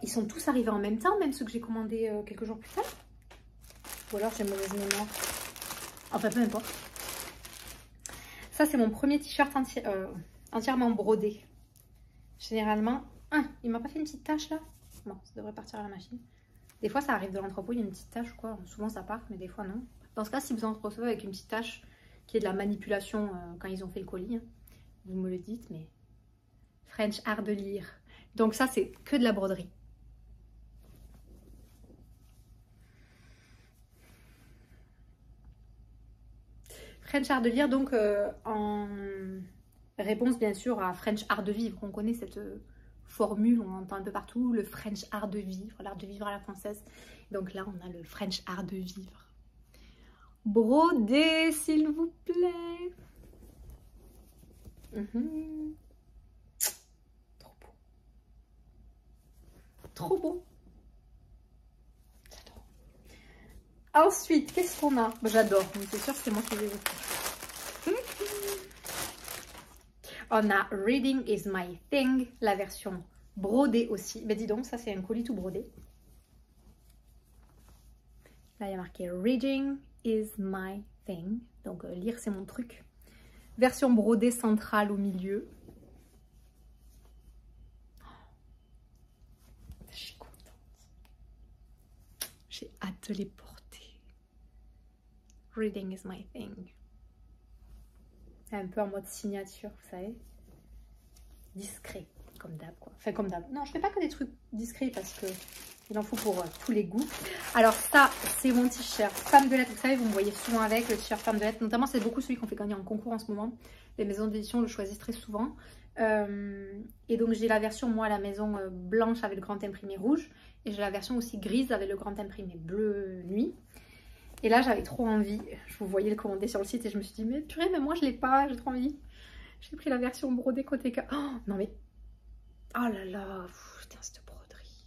Ils sont tous arrivés en même temps, même ceux que j'ai commandés quelques jours plus tard. Ou alors j'ai mauvaise mémoire. Enfin, peu importe. Ça, c'est mon premier t-shirt entièrement brodé. Généralement... Ah, il m'a pas fait une petite tache là? Bon, ça devrait partir à la machine. Des fois, ça arrive de l'entrepôt, il y a une petite tache ou quoi. Souvent, ça part, mais des fois, non. Dans ce cas, si vous en recevez avec une petite tache qui est de la manipulation quand ils ont fait le colis, hein, vous me le dites, mais... French art de lire. Donc ça, c'est que de la broderie. French art de lire, donc en réponse bien sûr à French art de vivre. On connaît cette formule, on entend un peu partout, le French art de vivre, l'art de vivre à la française. Donc là, on a le French art de vivre. Brodé, s'il vous plaît. Trop beau. Trop beau. J'adore. Ensuite, qu'est-ce qu'on a? J'adore, mais c'est sûr que c'est moi qui vais vous faire. On a Reading is my thing, la version brodée aussi. Mais dis donc, ça c'est un colis tout brodé. Là, il y a marqué Reading is my thing. Donc, lire c'est mon truc. Version brodée centrale au milieu. Je suis contente. J'ai hâte de les porter. Reading is my thing. Un peu en mode signature, vous savez. Discret, comme d'hab quoi. Enfin, comme d'hab. Non, je fais pas que des trucs discrets parce que il en faut pour tous les goûts. Alors ça, c'est mon t-shirt femme de lettres. Vous savez, vous me voyez souvent avec le t-shirt femme de lettres. Notamment, c'est beaucoup celui qu'on fait gagner en concours en ce moment. Les maisons d'édition le choisissent très souvent. Et donc, j'ai la version, moi, à la maison blanche avec le grand imprimé rouge. Et j'ai la version aussi grise avec le grand imprimé bleu nuit. Et là, j'avais trop envie. Je vous voyais le commander sur le site et je me suis dit, mais purée, mais moi, je l'ai pas. J'ai trop envie. J'ai pris la version brodée côté cas. Oh, non mais... Oh là là. Putain, cette broderie.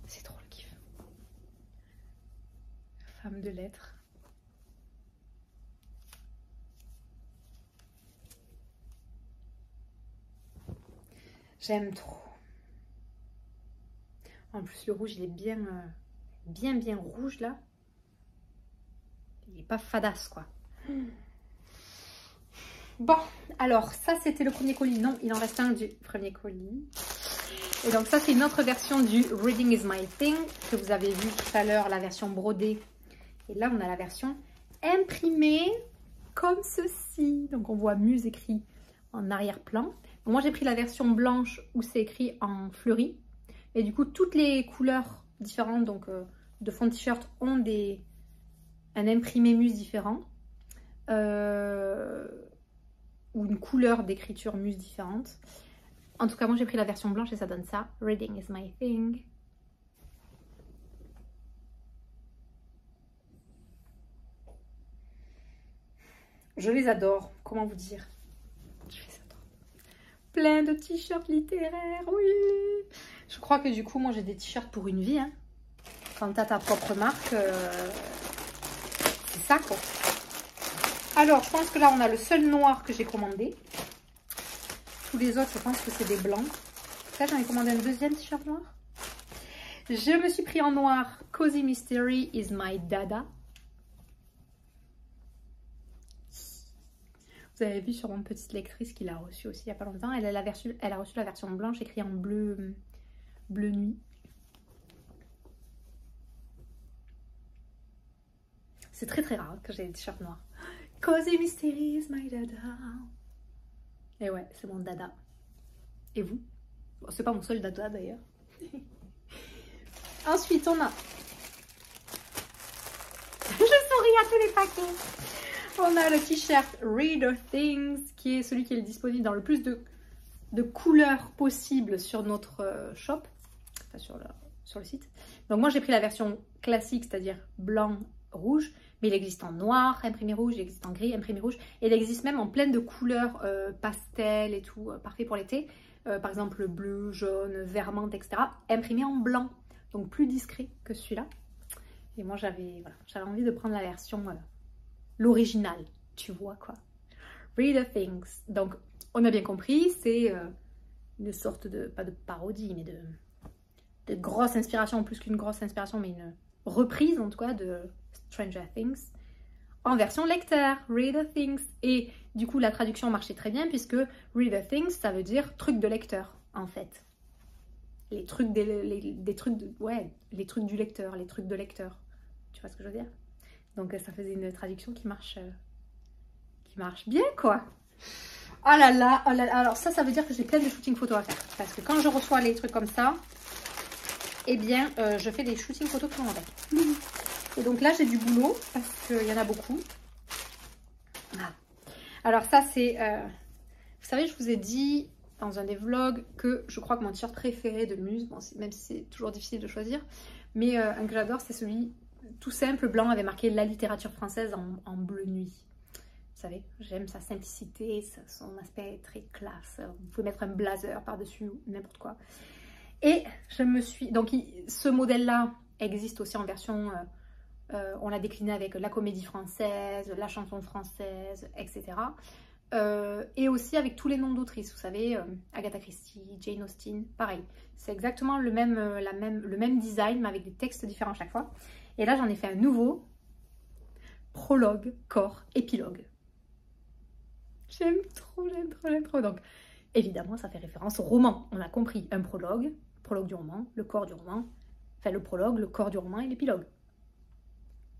C'est trop le kiff. Femme de lettres. J'aime trop. En plus, le rouge, il est bien rouge, là. Il est pas fadasse, quoi. Bon, alors, ça, c'était le premier colis. Non, il en reste un du premier colis. Et donc, ça, c'est une autre version du Reading is my thing, que vous avez vu tout à l'heure, la version brodée. Et là, on a la version imprimée, comme ceci. Donc, on voit Muse écrit en arrière-plan. Moi, j'ai pris la version blanche où c'est écrit en fleuri. Et du coup, toutes les couleurs différentes donc, de fond de t-shirt ont un imprimé Muse différent. Ou une couleur d'écriture Muse différente. En tout cas, moi, j'ai pris la version blanche et ça donne ça. Reading is my thing. Je les adore. Comment vous dire? Je les adore. Plein de t-shirts littéraires, oui. Je crois que du coup, moi, j'ai des t-shirts pour une vie. Hein. Quand tu as ta propre marque, c'est ça, quoi. Alors, je pense que là, on a le seul noir que j'ai commandé. Tous les autres, je pense que c'est des blancs. Là, j'en ai commandé un deuxième t-shirt noir. Je me suis pris en noir. Cozy Mystery is my dada. Vous avez vu sur mon petite lectrice qui l'a reçu aussi il n'y a pas longtemps. Elle a reçu la version blanche écrite en bleu nuit. C'est très très rare que j'ai des t-shirts noirs. Cozy Mystery is my dada. Et ouais, c'est mon dada. Et vous? Bon, c'est pas mon seul dada d'ailleurs. Ensuite, on a... Je souris à tous les paquets. On a le t-shirt Reader Things, qui est celui qui est disponible dans le plus de couleurs possibles sur notre shop, enfin sur le site. Donc moi j'ai pris la version classique, c'est-à-dire blanc, rouge, mais il existe en noir, imprimé rouge, il existe en gris, imprimé rouge, et il existe même en plein de couleurs pastel et tout, parfait pour l'été. Par exemple le bleu, jaune, vert menthe, etc. Imprimé en blanc, donc plus discret que celui-là. Et moi, j'avais envie de prendre la version, l'original, tu vois quoi. Read the Things. Donc, on a bien compris, c'est une sorte de, pas de parodie, mais de grosse inspiration, plus qu'une grosse inspiration, mais une reprise en tout cas de Stranger Things en version lecteur, Read the Things. Et du coup, la traduction marchait très bien puisque Read the Things, ça veut dire truc de lecteur en fait. Les trucs des trucs les trucs du lecteur, les trucs de lecteur. Tu vois ce que je veux dire? Donc ça faisait une traduction qui marche bien quoi. Oh là là, oh là là. Alors ça veut dire que j'ai plein de shootings photos à faire. Parce que quand je reçois les trucs comme ça, eh bien je fais des shootings photos qui vont avec. Et donc là j'ai du boulot parce qu'il y en a beaucoup. Ah. Alors ça c'est, vous savez, je vous ai dit dans un des vlogs que je crois que mon t-shirt préféré de Muse, bon, même si c'est toujours difficile de choisir, mais un que j'adore c'est celui tout simple, blanc, avec marqué la littérature française en bleu nuit. Vous savez, j'aime sa simplicité, son aspect très classe. Vous pouvez mettre un blazer par-dessus ou n'importe quoi. Et je me suis... Donc, ce modèle-là existe aussi en version... on l'a décliné avec la comédie française, la chanson française, etc. Et aussi avec tous les noms d'autrices. Vous savez, Agatha Christie, Jane Austen, pareil. C'est exactement le même design, mais avec des textes différents à chaque fois. Et là, j'en ai fait un nouveau. Prologue, corps, épilogue. J'aime trop, j'aime trop, j'aime trop. Donc, évidemment, ça fait référence au roman. On a compris un prologue du roman, le corps du roman, enfin le prologue, le corps du roman et l'épilogue.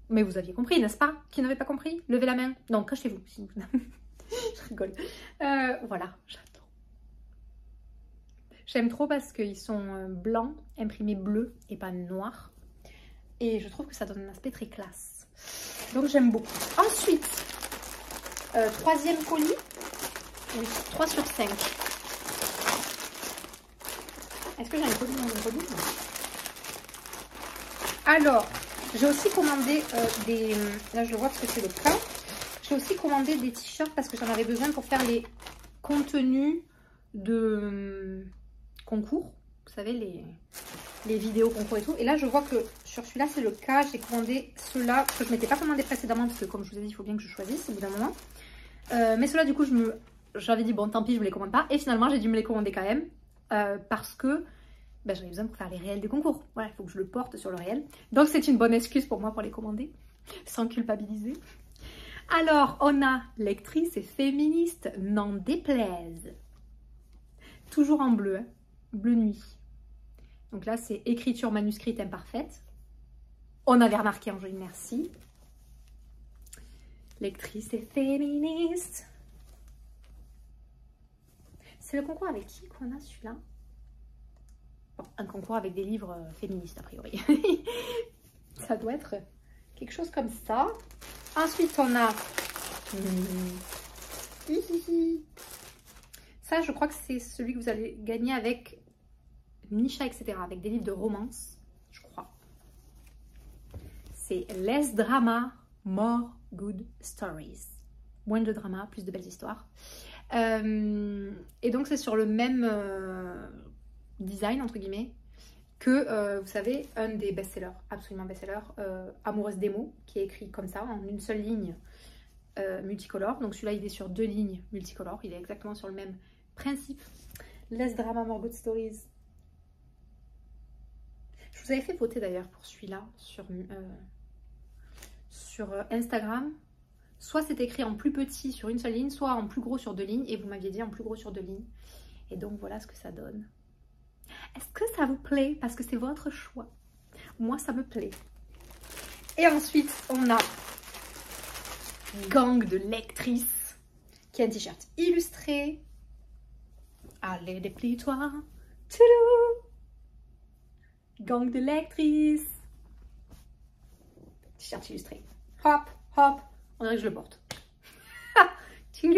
Mais vous aviez compris, n'est-ce pas? Qui n'avait pas compris? Levez la main. Non, cachez-vous. Je rigole. Voilà, j'adore. J'aime trop parce qu'ils sont blancs, imprimés bleu et pas noir. Et je trouve que ça donne un aspect très classe. Donc j'aime beaucoup. Ensuite, troisième colis. Oui, 3 sur 5. Est-ce que j'ai un colis dans le colis? Alors, j'ai aussi commandé des... Là, je le vois parce que c'est le cas. J'ai aussi commandé des t-shirts parce que j'en avais besoin pour faire les contenus de concours. Vous savez, les vidéos concours et tout. Et là, je vois que sur celui-là, c'est le cas. J'ai commandé ceux-là que je ne m'étais pas commandé précédemment parce que, comme je vous ai dit, il faut bien que je choisisse au bout d'un moment. Mais ceux-là, du coup, j'avais dit, bon, tant pis, je ne me les commande pas. Et finalement, j'ai dû me les commander quand même parce que ben, j'en ai besoin pour faire les réels des concours. Voilà, il faut que je le porte sur le réel. Donc, c'est une bonne excuse pour moi pour les commander, sans culpabiliser. Alors, on a lectrice et féministe, n'en déplaise. Toujours en bleu, hein, bleu nuit. Donc là, c'est écriture manuscrite imparfaite. On avait remarqué, Angeline, merci. Lectrice et féministe. C'est le concours avec qui qu'on a celui-là? Bon, un concours avec des livres féministes, a priori. Ça doit être quelque chose comme ça. Ensuite, on a... Ça, je crois que c'est celui que vous allez gagner avec Nisha, etc. Avec des livres de romance, je crois. C'est Less Drama, More Good Stories. Moins de drama, plus de belles histoires. Et donc, c'est sur le même design, entre guillemets, que, vous savez, un des best-sellers, absolument best-seller, Amoureuse des mots, qui est écrit comme ça, en une seule ligne multicolore. Donc celui-là, il est sur 2 lignes multicolores. Il est exactement sur le même principe. Less Drama, More Good Stories. Je vous avais fait voter d'ailleurs pour celui-là sur Instagram. Soit c'est écrit en plus petit sur une seule ligne, soit en plus gros sur 2 lignes. Et vous m'aviez dit en plus gros sur 2 lignes. Et donc voilà ce que ça donne. Est-ce que ça vous plaît? Parce que c'est votre choix. Moi, ça me plaît. Et ensuite, on a Gang de lectrices, qui est un t-shirt illustré. Allez, déplie-toi. Gang de lectrices. T-shirt illustré. Hop, hop. On dirait que je le porte. Il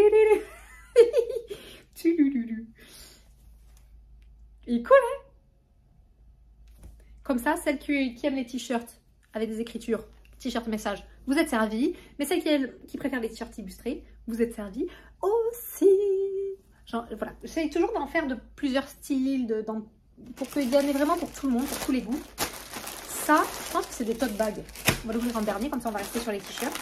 est cool, hein? Comme ça, celles qui aiment les t-shirts avec des écritures, t-shirt message, vous êtes servis. Mais celles qui préfèrent les t-shirts illustrés, vous êtes servis aussi. Genre, voilà, j'essaie toujours d'en faire de plusieurs styles, pour qu'il y en ait vraiment pour tout le monde, pour tous les goûts. ça, je pense que c'est des tote bags. On va l'ouvrir en dernier, comme ça on va rester sur les t-shirts.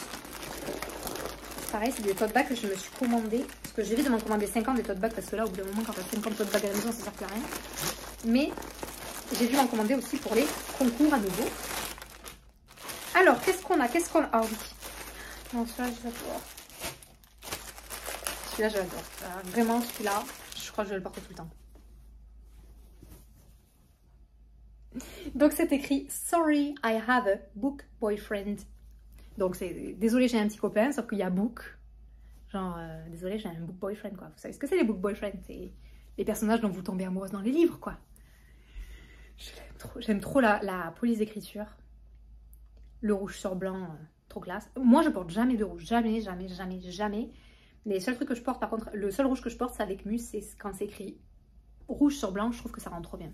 Pareil, c'est des tote bags que je me suis commandé. Parce que j'évite de m'en commander 50 des tote bags. Parce que là, au bout d'un moment, quand tu as 50 tote bags à la maison, ça ne sert plus à rien. Mais j'ai dû m'en commander aussi pour les concours à nouveau. Alors, qu'est-ce qu'on a? Ah oui. Non, celui-là, je l'adore. Celui-là, je l'adore. Vraiment, celui-là, je crois que je vais le porter tout le temps. Donc, c'est écrit « Sorry, I have a book boyfriend ». Donc, c'est « Désolé, j'ai un petit copain », sauf qu'il y a « book ». Genre, désolé, j'ai un book boyfriend, quoi. Vous savez ce que c'est, les book boyfriends? C'est les personnages dont vous tombez amoureuse dans les livres, quoi. J'aime trop la police d'écriture. Le rouge sur blanc, trop classe. Moi, je porte jamais de rouge. Jamais, jamais, jamais, jamais. Les seuls trucs que je porte, par contre, le seul rouge que je porte, c'est avec Muse, c'est quand c'est écrit rouge sur blanc. Je trouve que ça rend trop bien.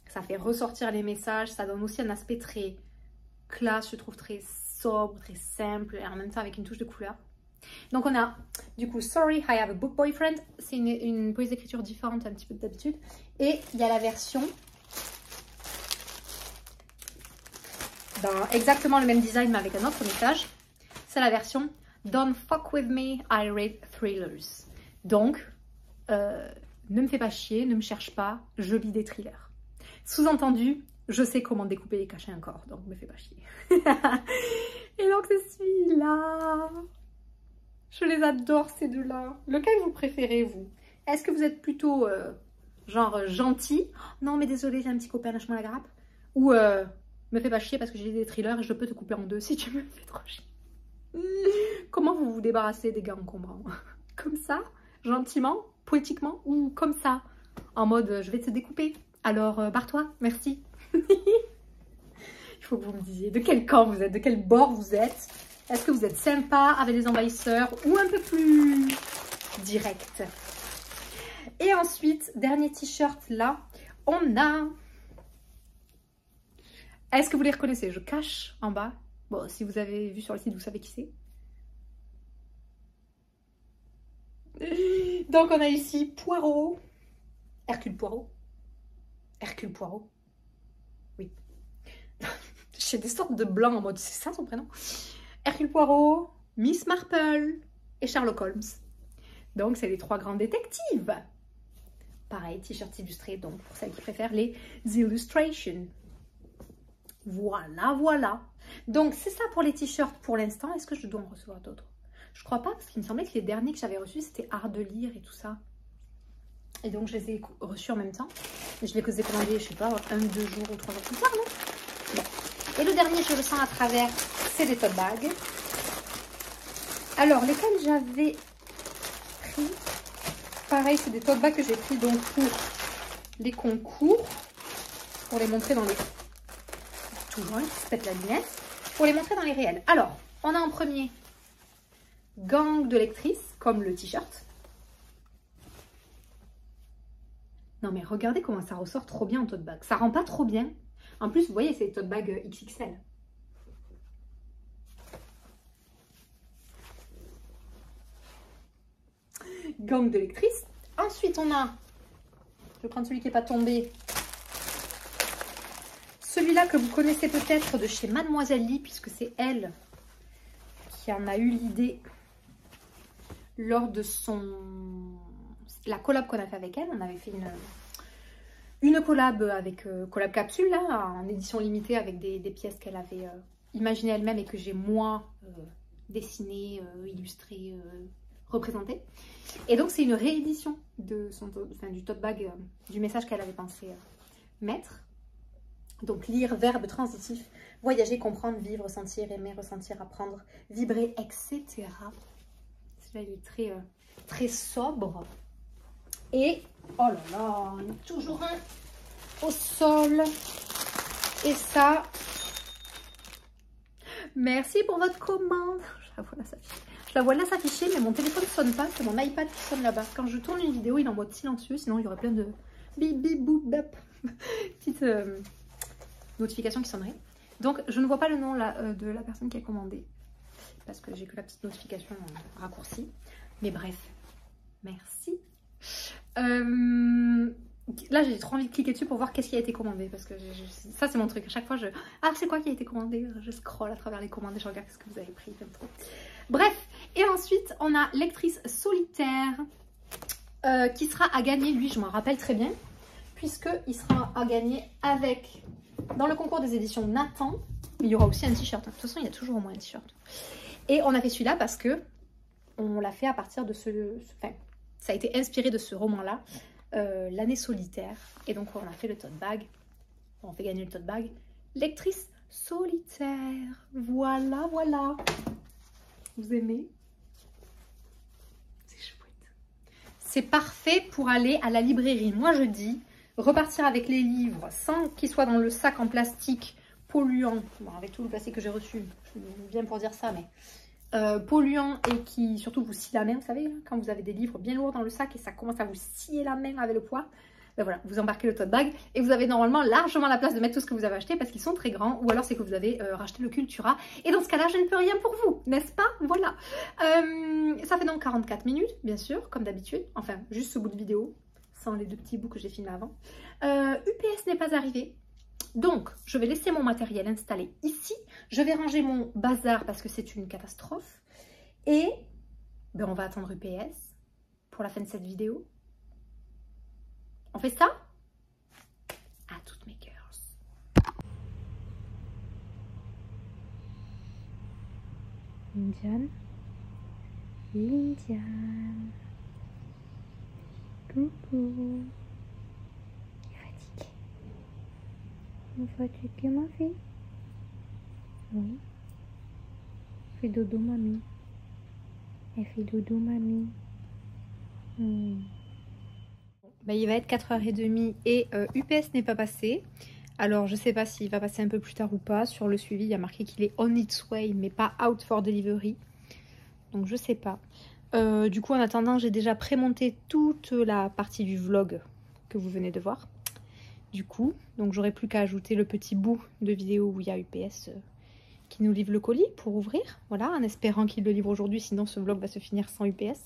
Ça fait ressortir les messages. Ça donne aussi un aspect très classe, je trouve très sobre, très simple. Et en même temps, avec une touche de couleur. Donc, on a, du coup, Sorry, I have a book boyfriend. C'est une police d'écriture différente un petit peu d'habitude. Et il y a la version... dans exactement le même design, mais avec un autre message. C'est la version Don't fuck with me, I read thrillers. Donc, ne me fais pas chier, ne me cherche pas, je lis des thrillers. Sous-entendu, je sais comment découper et cacher un corps, donc me fais pas chier. Et donc, c'est celui-là. Je les adore, ces deux-là. Lequel vous préférez, vous? Est-ce que vous êtes plutôt, genre, gentil? Non, mais désolé, j'ai un petit copain, lâche-moi la grappe. Ou... me fais pas chier parce que j'ai des thrillers et je peux te couper en deux si tu me fais trop chier. Comment vous vous débarrassez des gars encombrants? Comme ça? Gentiment? Poétiquement? Ou comme ça? En mode je vais te découper. Alors barre-toi, merci. Il faut que vous me disiez de quel camp vous êtes, de quel bord vous êtes. Est-ce que vous êtes sympa avec les envahisseurs ou un peu plus direct? Et ensuite, dernier t-shirt là, on a... Est-ce que vous les reconnaissez? Je cache en bas. Bon, si vous avez vu sur le site, vous savez qui c'est. Donc, on a ici Poirot. Hercule Poirot. Hercule Poirot. Oui. J'ai des sortes de blancs en mode, c'est ça son prénom? Hercule Poirot, Miss Marple et Sherlock Holmes. Donc, c'est les trois grands détectives. Pareil, t-shirt illustré, donc pour celles qui préfèrent les illustrations. Voilà, voilà. Donc, c'est ça pour les t-shirts pour l'instant. Est-ce que je dois en recevoir d'autres? Je crois pas, parce qu'il me semblait que les derniers que j'avais reçus, c'était art de lire et tout ça. Et donc, je les ai reçus en même temps. Et je les ai commandés, je sais pas, 1, 2 jours ou 3 jours plus tard, non? Bon. Et le dernier, je le sens à travers, c'est des tote bags. Alors, lesquels j'avais pris? Pareil, c'est des tote bags que j'ai pris donc pour les concours. Pour les montrer dans les... Toujours, qui se pète la lunette, pour les montrer dans les réels. Alors, on a en premier gang de lectrices, comme le t-shirt. Non mais regardez comment ça ressort trop bien en tote bag. Ça rend pas trop bien. En plus, vous voyez, c'est des tote bag XXL. Gang de lectrices. Ensuite, on a, je vais prendre celui qui n'est pas tombé, celui-là que vous connaissez peut-être de chez Mademoiselle Lee, puisque c'est elle qui en a eu l'idée lors de la collab qu'on a fait avec elle. On avait fait une collab avec collab capsule, là, en édition limitée, avec des pièces qu'elle avait imaginées elle-même et que j'ai moi dessinées, illustrées, représentées. Et donc c'est une réédition de du tote bag, du message qu'elle avait pensé mettre. Donc lire, verbe transitif, voyager, comprendre, vivre, sentir, aimer, ressentir, apprendre, vibrer, etc. Celui-là, il est très, très sobre. Et, oh là là, il y en a toujours un au sol. Et ça, merci pour votre commande. Je la vois là s'afficher, mais mon téléphone ne sonne pas. C'est mon iPad qui sonne là-bas. Quand je tourne une vidéo, il est en mode silencieux. Sinon, il y aurait plein de bip, bip, boop, bap. Petites notifications qui sonneraient. Donc, je ne vois pas le nom là, de la personne qui a commandé. Parce que j'ai que la petite notification raccourcie. Mais bref, merci. Là, j'ai trop envie de cliquer dessus pour voir qu'est-ce qui a été commandé. Parce que ça, c'est mon truc. À chaque fois, ah, c'est quoi qui a été commandé? Je scrolle à travers les commandes et je regarde ce que vous avez pris. J'aime trop. Bref, et ensuite, on a Lectrice Solitaire qui sera à gagner. Lui, je m'en rappelle très bien. Puisqu'il sera à gagner avec, dans le concours des éditions Nathan, il y aura aussi un t-shirt. De toute façon, il y a toujours au moins un t-shirt. Et on a fait celui-là parce que on l'a fait à partir de enfin, ça a été inspiré de ce roman-là, L'année solitaire. Et donc, on a fait le tote bag. On fait gagner le tote bag. Lectrice Solitaire. Voilà, voilà. Vous aimez? C'est chouette. C'est parfait pour aller à la librairie. Moi, je dis... repartir avec les livres sans qu'ils soient dans le sac en plastique polluant, bon, avec tout le plastique que j'ai reçu, je viens pour dire ça, mais polluant et qui surtout vous scie la main, vous savez, hein, quand vous avez des livres bien lourds dans le sac et ça commence à vous scier la main avec le poids, ben voilà, vous embarquez le tote bag et vous avez normalement largement la place de mettre tout ce que vous avez acheté parce qu'ils sont très grands, ou alors c'est que vous avez racheté le Cultura, et dans ce cas-là, je ne peux rien pour vous, n'est-ce pas? Voilà. Ça fait donc 44 minutes, bien sûr, comme d'habitude, enfin, juste ce bout de vidéo, sans les deux petits bouts que j'ai filmés avant. UPS n'est pas arrivé. Donc, je vais laisser mon matériel installé ici. Je vais ranger mon bazar parce que c'est une catastrophe. Et ben, on va attendre UPS pour la fin de cette vidéo. On fait ça? À toutes mes girls. Indian. Indian. Coucou. Fatiguée. Vous fatiguée, ma fille? Oui. Fais dodo, mamie. Elle fait dodo, mamie. Ben, il va être 4h30 et UPS n'est pas passé. Alors, je sais pas s'il va passer un peu plus tard ou pas. Sur le suivi, il y a marqué qu'il est on its way, mais pas out for delivery. Donc, je sais pas. Du coup, en attendant, j'ai déjà prémonté toute la partie du vlog que vous venez de voir. Du coup, donc j'aurai plus qu'à ajouter le petit bout de vidéo où il y a UPS qui nous livre le colis pour ouvrir. Voilà, en espérant qu'il le livre aujourd'hui, sinon ce vlog va se finir sans UPS.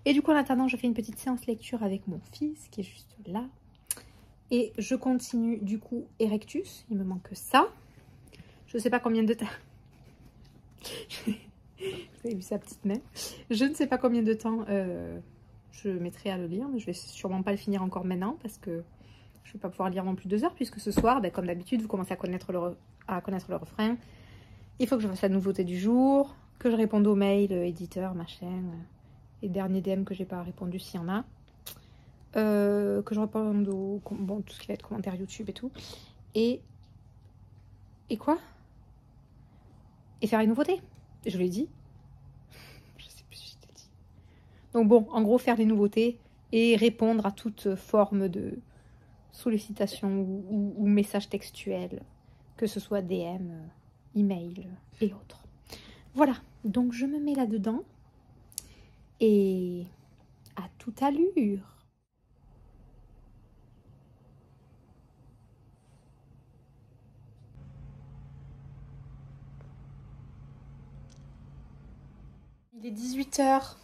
Et du coup, en attendant, je fais une petite séance lecture avec mon fils qui est juste là. Et je continue du coup Erectus. Il me manque que ça. Je sais pas combien de temps... Vous avez vu sa petite main. Je ne sais pas combien de temps je mettrai à le lire, mais je vais sûrement pas le finir encore maintenant parce que je vais pas pouvoir lire non plus 2 heures, puisque ce soir, ben, comme d'habitude, vous commencez à connaître le refrain. Il faut que je fasse la nouveauté du jour, que je réponde aux mails, éditeur, machin, les derniers DM que j'ai pas répondu s'il y en a, que je réponde au bon, tout ce qui va être commentaire YouTube et tout, et quoi? Et faire les nouveautés. Je l'ai dit. Je sais plus si je t'ai dit. Donc bon, en gros, faire les nouveautés et répondre à toute forme de sollicitation ou message textuel, que ce soit DM, email et autres. Voilà, donc je me mets là-dedans et à toute allure. Il est 18 h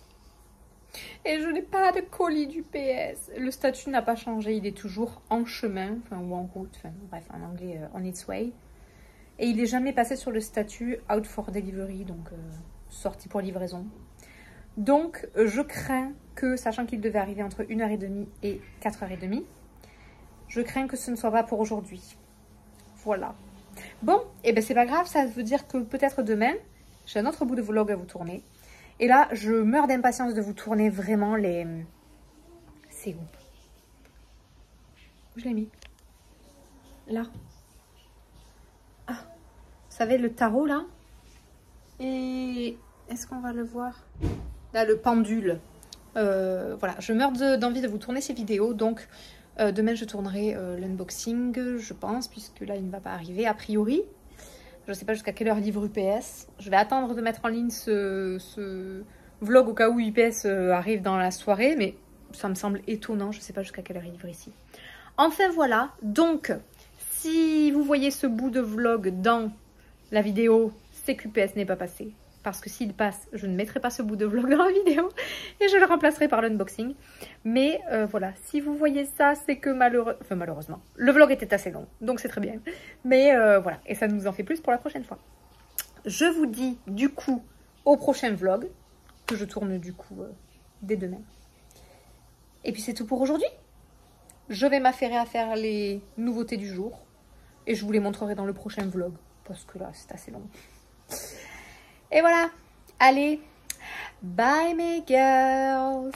et je n'ai pas de colis d'UPS. Le statut n'a pas changé, il est toujours en chemin, enfin, ou en route, enfin, bref, en anglais, on its way. Et il n'est jamais passé sur le statut out for delivery, donc sorti pour livraison. Donc, je crains que, sachant qu'il devait arriver entre 1h30 et 4h30, je crains que ce ne soit pas pour aujourd'hui. Voilà. Bon, et ben c'est pas grave, ça veut dire que peut-être demain, j'ai un autre bout de vlog à vous tourner. Et là, je meurs d'impatience de vous tourner vraiment les... C'est où? Où je l'ai mis? Là. Ah, vous savez, le tarot, là. Et est-ce qu'on va le voir? Là, le pendule. Voilà, je meurs d'envie de vous tourner ces vidéos. Donc, demain, je tournerai l'unboxing, je pense, puisque là, il ne va pas arriver, a priori. Je ne sais pas jusqu'à quelle heure livre UPS. Je vais attendre de mettre en ligne ce vlog au cas où UPS arrive dans la soirée. Mais ça me semble étonnant. Je ne sais pas jusqu'à quelle heure il livre ici. Enfin, voilà. Donc, si vous voyez ce bout de vlog dans la vidéo, c'est qu'UPS n'est pas passé. parce que s'il passe, je ne mettrai pas ce bout de vlog dans la vidéo et je le remplacerai par l'unboxing. Mais voilà, si vous voyez ça, c'est que malheureusement, le vlog était assez long, donc c'est très bien. Mais voilà, et ça nous en fait plus pour la prochaine fois. Je vous dis du coup au prochain vlog, que je tourne du coup dès demain. Et puis c'est tout pour aujourd'hui. Je vais m'affairer à faire les nouveautés du jour et je vous les montrerai dans le prochain vlog, parce que là c'est assez long. Et voilà, allez, bye mes girls!